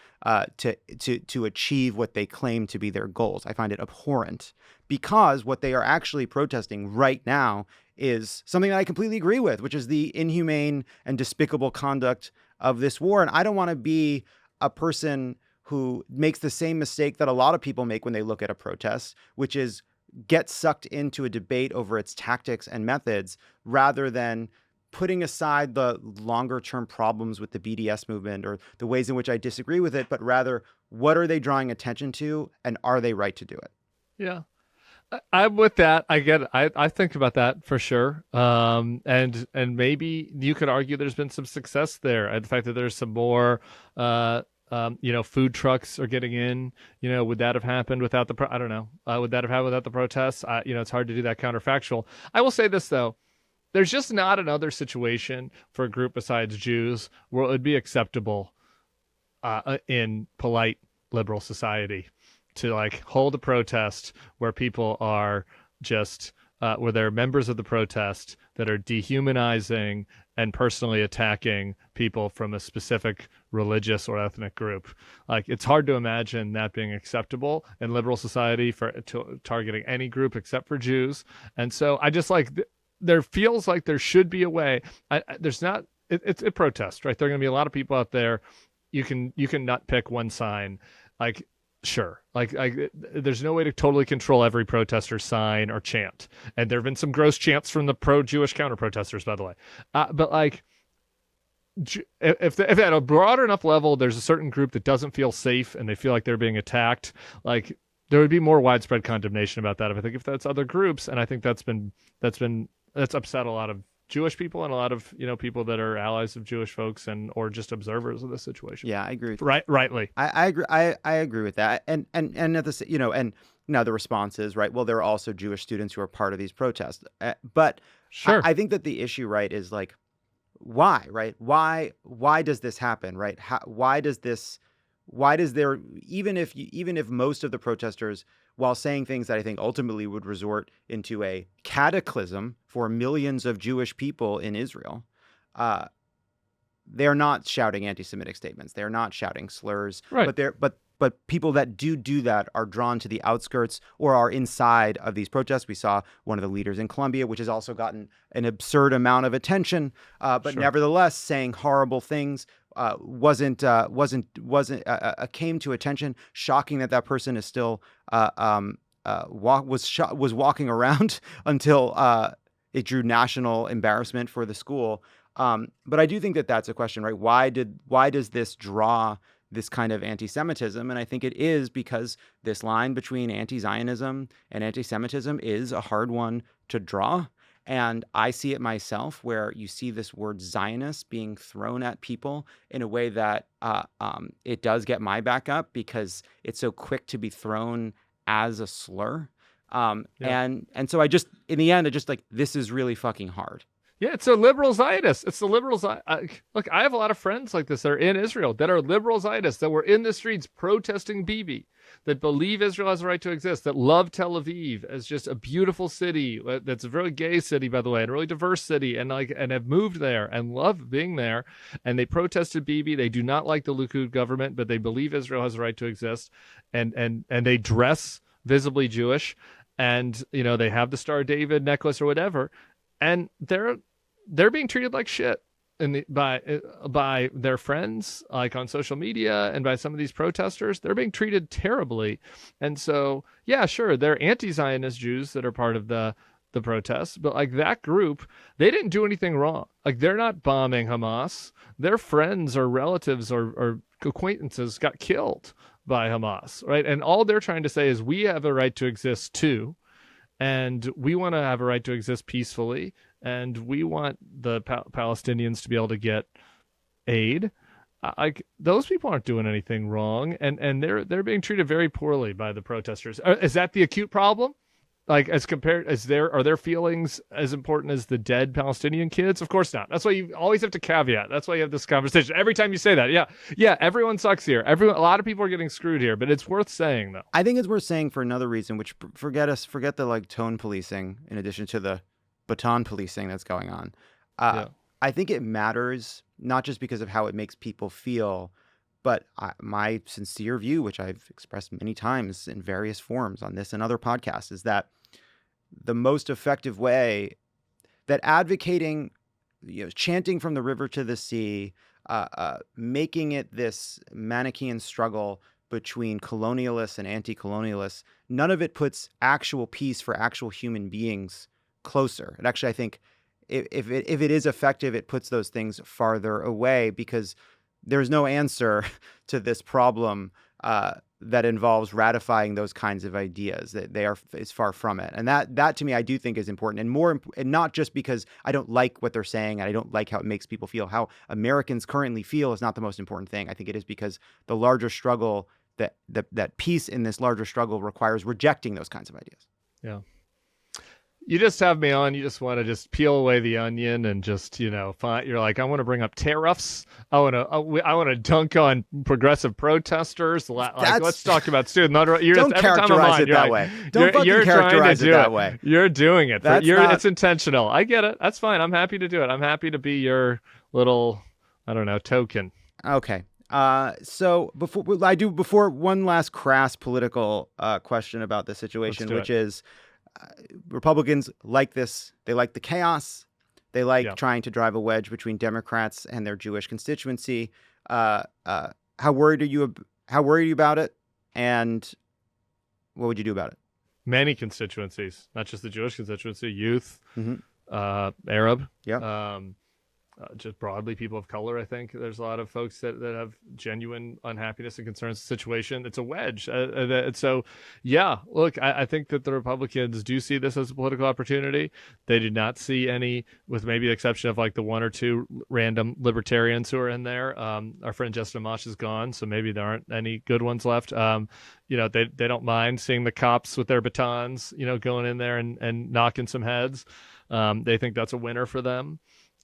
to achieve what they claim to be their goals. I find it abhorrent, because what they are actually protesting right now is something that I completely agree with, which is the inhumane and despicable conduct of this war. And I don't want to be a person who makes the same mistake that a lot of people make when they look at a protest, which is get sucked into a debate over its tactics and methods, rather than putting aside the longer term problems with the BDS movement or the ways in which I disagree with it, but rather what are they drawing attention to, and are they right to do it? Yeah. I'm with that. I get it. I think about that for sure. And maybe you could argue there's been some success there. And the fact that there's some more, food trucks are getting in, would that have happened without I don't know. Would that have happened without the protests? It's hard to do that counterfactual. I will say this though. There's just not another situation for a group besides Jews where it would be acceptable in polite liberal society to like hold a protest where people are just where they're members of the protest that are dehumanizing and personally attacking people from a specific religious or ethnic group. Like, it's hard to imagine that being acceptable in liberal society targeting any group except for Jews. And so I just like there feels like there should be a way. There's not. It's a protest, right? There are going to be a lot of people out there. You can not pick one sign. Like, sure, like there's no way to totally control every protester sign or chant. And there have been some gross chants from the pro-Jewish counter-protesters, by the way. But like, if at a broader enough level, there's a certain group that doesn't feel safe and they feel like they're being attacked, like there would be more widespread condemnation about that. I think if that's other groups, and I think that's upset a lot of Jewish people and a lot of people that are allies of Jewish folks or just observers of the situation. Yeah, I agree. Rightly. I agree. I agree with that. And at the and now the response is right. Well, there are also Jewish students who are part of these protests. But Sure. I think that the issue, right, is like, why, right? Why does this happen, right? Why does there, even if most of the protesters, while saying things that I think ultimately would resort into a cataclysm for millions of Jewish people in Israel, they're not shouting anti-Semitic statements. They're not shouting slurs. Right. But people that do that are drawn to the outskirts or are inside of these protests. We saw one of the leaders in Colombia, which has also gotten an absurd amount of attention, but Sure. nevertheless saying horrible things. Came to attention. Shocking that person is still was walking around until it drew national embarrassment for the school. But I do think that that's a question, right? Why does this draw this kind of anti-Semitism? And I think it is because this line between anti-Zionism and anti-Semitism is a hard one to draw. And I see it myself where you see this word Zionist being thrown at people in a way that it does get my back up because it's so quick to be thrown as a slur. And so in the end, this is really fucking hard. Yeah, it's a liberal Zionist. It's the liberal Zionist. Look, I have a lot of friends like this that are in Israel that are liberal Zionists that were in the streets protesting Bibi, that believe Israel has a right to exist, that love Tel Aviv as just a beautiful city that's a very gay city, by the way, and a really diverse city, and have moved there and love being there. And they protested Bibi. They do not like the Likud government, but they believe Israel has a right to exist, and they dress visibly Jewish, and they have the Star of David necklace or whatever, and they're being treated like shit by their friends, like on social media, and by some of these protesters. They're being treated terribly. And so, yeah, sure, they're anti-Zionist Jews that are part of the protests, but like that group, they didn't do anything wrong. Like they're not bombing Hamas. Their friends or relatives or acquaintances got killed by Hamas, right? And all they're trying to say is we have a right to exist too. And we want to have a right to exist peacefully, and we want the Palestinians to be able to get aid. Like those people aren't doing anything wrong, and they're being treated very poorly by the protesters. Is that the acute problem? Like are their feelings as important as the dead Palestinian kids? Of course not. That's why you always have to caveat. That's why you have this conversation every time you say that. Yeah, everyone sucks here. A lot of people are getting screwed here, but it's worth saying though. I think it's worth saying for another reason, which forget the like tone policing in addition to the baton policing that's going on. I think it matters not just because of how it makes people feel, but my sincere view, which I've expressed many times in various forms on this and other podcasts, is that the most effective way that advocating, chanting from the river to the sea, making it this Manichaean struggle between colonialists and anti-colonialists, none of it puts actual peace for actual human beings closer. And actually, I think if it is effective, it puts those things farther away because there's no answer to this problem that involves ratifying those kinds of ideas. That is far from it, and that to me I do think is important, and not just because I don't like what they're saying and I don't like how it makes people feel. How Americans currently feel is not the most important thing. I think it is because the larger struggle, that peace in this larger struggle requires rejecting those kinds of ideas. Yeah. You just have me on. You just want to just peel away the onion and just, find, you're like, I want to bring up tariffs. I want to dunk on progressive protesters. Let's talk about student. Don't characterize it that way. Don't fucking characterize it that way. You're doing it. It's intentional. I get it. That's fine. I'm happy to do it. I'm happy to be your little, I don't know, token. Okay. So before one last crass political question about the situation, which is, Republicans like this. They like the chaos. They like trying to drive a wedge between Democrats and their Jewish constituency. How worried are you about it? And what would you do about it? Many constituencies, not just the Jewish constituency, youth, Arab. Yeah. just broadly people of color. I think there's a lot of folks that have genuine unhappiness and concerns with the situation. It's a wedge. So, yeah, look, I think that the Republicans do see this as a political opportunity. They do not see any, with maybe the exception of like the one or two random libertarians who are in there. Our friend Justin Amash is gone, so maybe there aren't any good ones left. They don't mind seeing the cops with their batons, going in there and knocking some heads. They think that's a winner for them.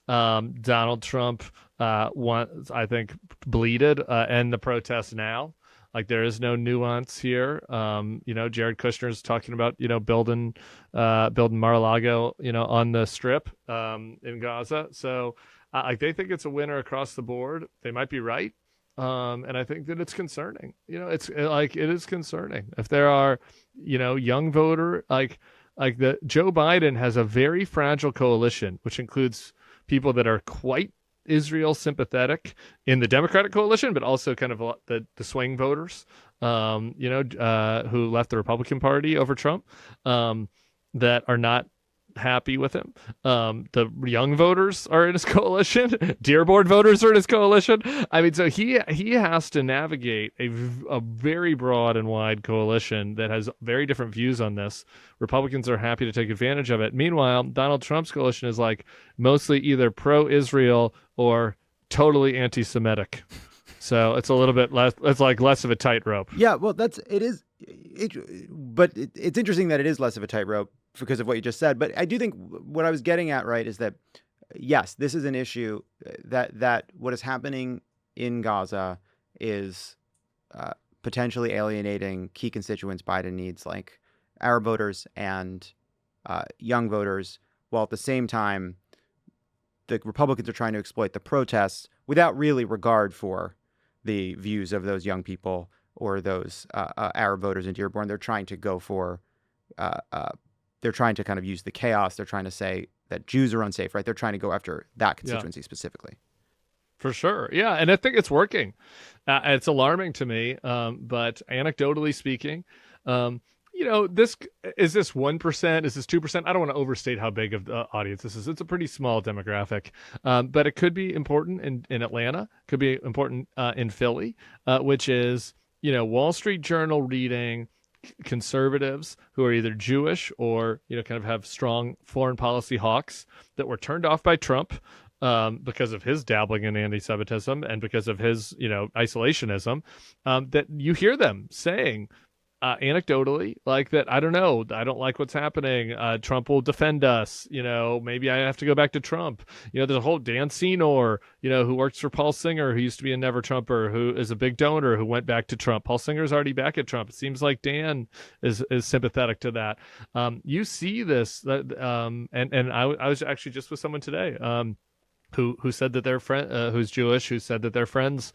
Donald Trump, I think, bleated end the protest now. Like there is no nuance here. Jared Kushner's talking about building Mar-a-Lago, on the Strip in Gaza. So they think it's a winner across the board. They might be right. And I think that it's concerning. It is concerning if there are, young voter the Joe Biden has a very fragile coalition, which includes people that are quite Israel sympathetic in the Democratic coalition, but also kind of the swing voters, who left the Republican Party over Trump, that are not happy with him. The young voters are in his coalition. Dearborn voters are in his coalition. I mean, so he has to navigate a very broad and wide coalition that has very different views on this. Republicans are happy to take advantage of it. Meanwhile, Donald Trump's coalition is like mostly either pro-Israel or totally anti-Semitic. So it's a little bit less. It's like less of a tightrope. Yeah, well, but it's interesting that it is less of a tightrope because of what you just said. But I do think what I was getting at, right, is that yes, this is an issue that what is happening in Gaza is potentially alienating key constituents Biden needs, like Arab voters and young voters, while at the same time the Republicans are trying to exploit the protests without really regard for the views of those young people or those Arab voters in Dearborn. They're trying to go for, they're trying to kind of use the chaos. They're trying to say that Jews are unsafe, right? They're trying to go after that constituency specifically. For sure. Yeah. And I think it's working. It's alarming to me. But anecdotally speaking, this 1%? Is this 2%? I don't want to overstate how big of the audience this is. It's a pretty small demographic, but it could be important in Atlanta. Could be important in Philly, which is Wall Street Journal reading conservatives who are either Jewish or kind of have strong foreign policy hawks that were turned off by Trump because of his dabbling in anti-Semitism and because of his isolationism. That you hear them saying, anecdotally, like that, I don't know, I don't like what's happening. Trump will defend us. Maybe I have to go back to Trump. There's a whole Dan Senor, who works for Paul Singer, who used to be a Never Trumper, who is a big donor, who went back to Trump. Paul Singer's already back at Trump. It seems like Dan is sympathetic to that. You see this, and I was actually just with someone today, who said that their friend, who's Jewish, who said that their friends,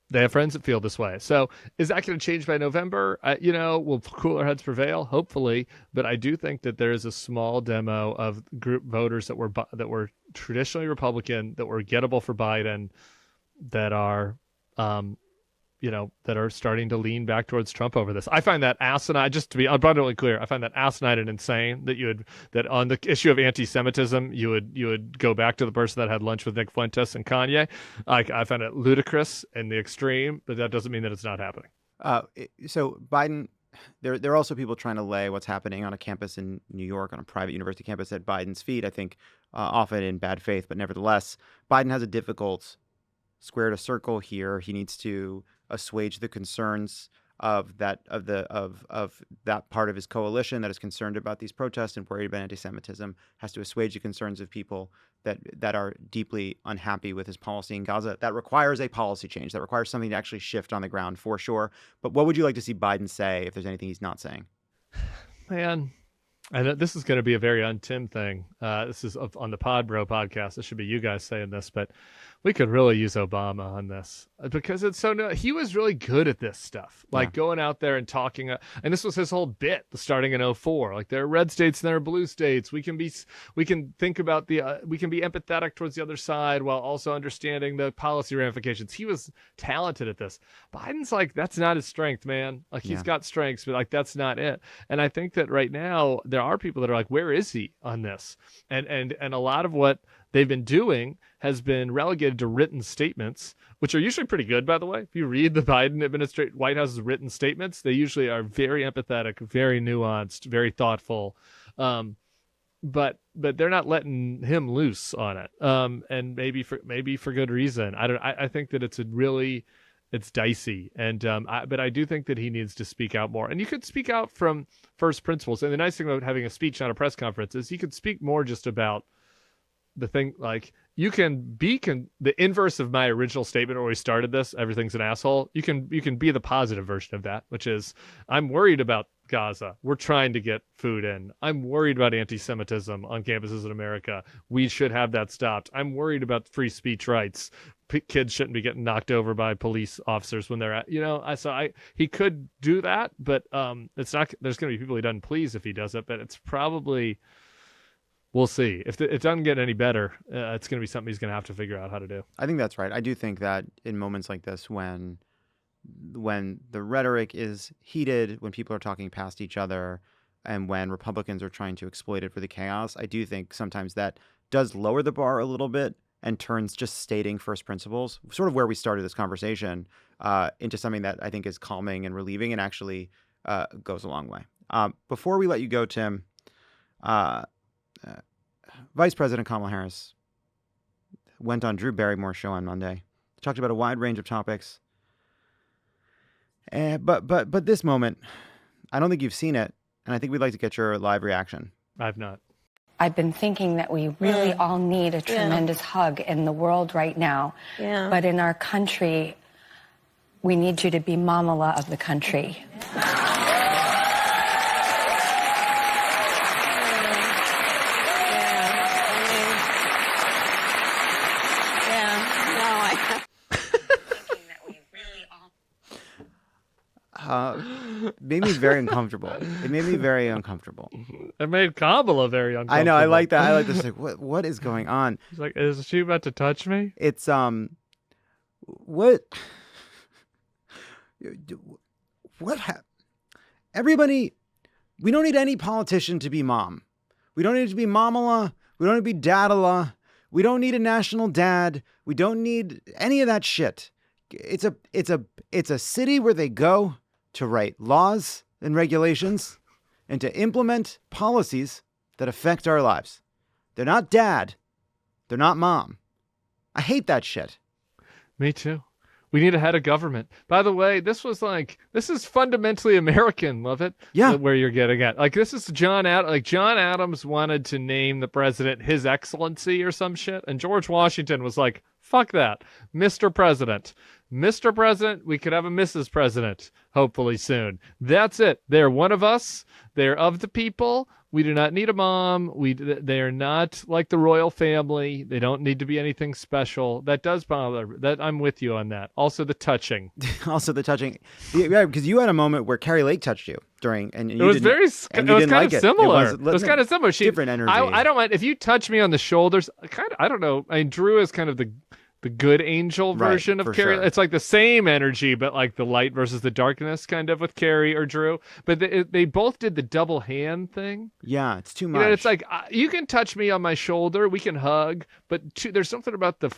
they have friends that feel this way. So is that going to change by November? Will cooler heads prevail? Hopefully. But I do think that there is a small demo of group voters that were traditionally Republican, that were gettable for Biden, that are, that are starting to lean back towards Trump over this. I find that asinine, just to be abundantly clear, I find that asinine and insane that on the issue of anti-Semitism, you would go back to the person that had lunch with Nick Fuentes and Kanye. I find it ludicrous in the extreme, but that doesn't mean that it's not happening. So Biden, there are also people trying to lay what's happening on a campus in New York, on a private university campus, at Biden's feet, I think often in bad faith, but nevertheless, Biden has a difficult square to circle here. He needs to assuage the concerns of that part of his coalition that is concerned about these protests and worried about anti-Semitism, has to assuage the concerns of people that are deeply unhappy with his policy in Gaza. That requires a policy change. That requires something to actually shift on the ground, for sure. But what would you like to see Biden say if there's anything he's not saying? Man, I know this is going to be a very un-Tim thing. This is on the Pod Bro podcast. This should be you guys saying this, but we could really use Obama on this because it's he was really good at this stuff, like going out there and talking. And this was his whole bit starting in 2004. Like, there are red states and there are blue states. We can think about we can be empathetic towards the other side while also understanding the policy ramifications. He was talented at this. Biden's like, that's not his strength, man. Like, he's got strengths, but like, that's not it. And I think that right now there are people that are like, where is he on this? And a lot of what they've been doing has been relegated to written statements, which are usually pretty good, by the way. If you read the Biden administration, White House's written statements, they usually are very empathetic, very nuanced, very thoughtful. But they're not letting him loose on it. And maybe for good reason. I think that it's dicey. And but I do think that he needs to speak out more. And you could speak out from first principles. And the nice thing about having a speech, not a press conference, is you could speak more just about the thing. Like, you can be the inverse of my original statement where we started this, everything's an asshole. You can be the positive version of that, which is, I'm worried about Gaza. We're trying to get food in. I'm worried about anti-Semitism on campuses in America. We should have that stopped. I'm worried about free speech rights. Kids shouldn't be getting knocked over by police officers when they're at, he could do that, but it's not, there's going to be people he doesn't please if he does it, but it's probably, we'll see. If it doesn't get any better, it's going to be something he's going to have to figure out how to do. I think that's right. I do think that in moments like this, when the rhetoric is heated, when people are talking past each other, and when Republicans are trying to exploit it for the chaos, I do think sometimes that does lower the bar a little bit and turns just stating first principles, sort of where we started this conversation, into something that I think is calming and relieving and actually goes a long way. Before we let you go, Tim, Vice President Kamala Harris went on Drew Barrymore's show on Monday, talked about a wide range of topics. But this moment, I don't think you've seen it, and I think we'd like to get your live reaction. I've not. I've been thinking that we really all need a tremendous hug in the world right now. Yeah. But in our country, we need you to be Mamala of the country. Made me very uncomfortable. It made me very uncomfortable. It made Kamala very uncomfortable. I know. I like that. I like this. Like, what is going on? He's like, is she about to touch me? It's what everybody. We don't need any politician to be mom. We don't need to be Mamala. We don't need to be Dadala. We don't need a national dad. We don't need any of that shit. It's a city where they go to write laws and regulations and to implement policies that affect our lives. They're not dad. They're not mom. I hate that shit. Me too. We need a head of government. By the way, this is fundamentally American, Lovett. Yeah. Where you're getting at. Like, this is John Adams wanted to name the president His Excellency or some shit. And George Washington was like, fuck that. Mr. President. Mr. President, we could have a Mrs. President, hopefully soon. That's it. They're one of us. They're of the people. We do not need a mom. They are not like the royal family. They don't need to be anything special. That does bother. That I'm with you on that. Also the touching. Yeah, because you had a moment where Carrie Lake touched you during, and you it was kind of similar. It was kind of similar. Different energy. I don't mind if you touch me on the shoulders. I don't know. I mean, Drew is kind of the good angel version of Carrie. Sure. It's like the same energy, but like the light versus the darkness kind of with Carrie or Drew. But they both did the double hand thing. Yeah, it's too much. It's like, you can touch me on my shoulder, we can hug, but there's something about the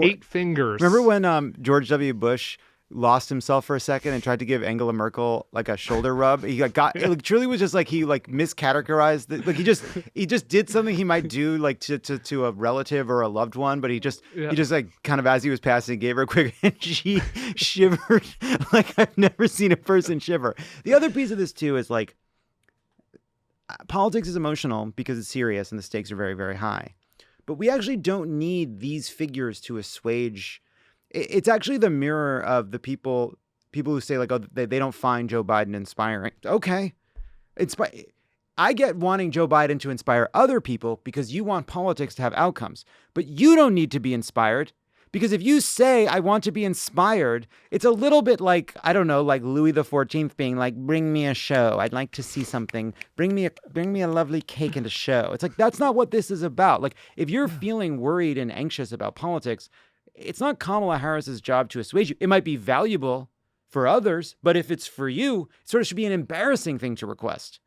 eight fingers. Remember when George W. Bush lost himself for a second and tried to give Angela Merkel like a shoulder rub? He it truly was just like he miscategorized like he just did something he might do like to a relative or a loved one, but he just like kind of as he was passing gave her a quick and she shivered like I've never seen a person shiver. The other piece of this too is like politics is emotional because it's serious and the stakes are very, very high. But we actually don't need these figures to assuage. It's actually the mirror of the people who say like, oh, they don't find Joe Biden inspiring. Okay. I get wanting Joe Biden to inspire other people because you want politics to have outcomes, but you don't need to be inspired because if you say, I want to be inspired, it's a little bit like, I don't know, like Louis XIV being like, bring me a show. I'd like to see something. Bring me a lovely cake and a show. It's like, that's not what this is about. Like if you're feeling worried and anxious about politics, it's not Kamala Harris's job to assuage you. It might be valuable for others, but if it's for you, it sort of should be an embarrassing thing to request.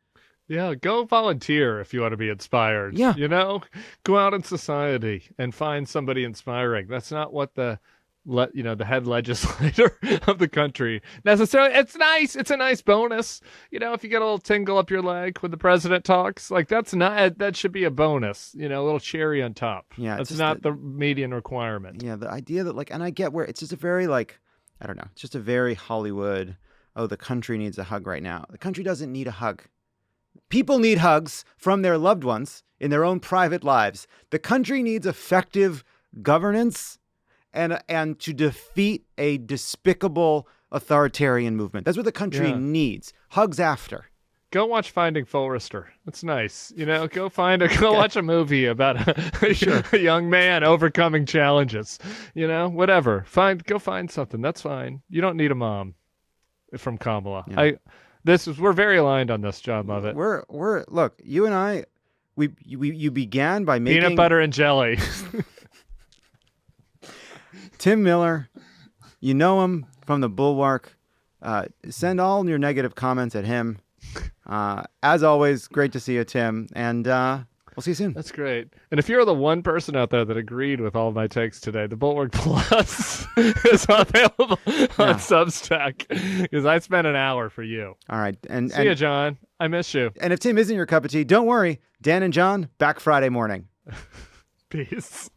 Yeah, go volunteer if you want to be inspired. Yeah. Go out in society and find somebody inspiring. That's not what the head legislator of the country necessarily. It's nice. It's a nice bonus. If you get a little tingle up your leg when the president talks, like that should be a bonus. A little cherry on top. Yeah, that's not the median requirement. Yeah, the idea that and I get where it's just a very I don't know, it's just a very Hollywood. Oh, the country needs a hug right now. The country doesn't need a hug. People need hugs from their loved ones in their own private lives. The country needs effective governance and to defeat a despicable authoritarian movement. That's what the country needs. Hugs after. Go watch Finding Forrester. It's nice. Go watch a movie about a young man overcoming challenges. Whatever. Go find something. That's fine. You don't need a mom from Kamala. Yeah. We're very aligned on this, Jon Lovett. Look, you and I, you began by making peanut butter and jelly. Tim Miller, you know him from the Bulwark. Send all your negative comments at him. As always, great to see you, Tim, and we'll see you soon. That's great. And if you're the one person out there that agreed with all of my takes today, the Bulwark Plus is available on Substack because I spent an hour for you. All right. See you, John. I miss you. And if Tim isn't your cup of tea, don't worry. Dan and John, back Friday morning. Peace.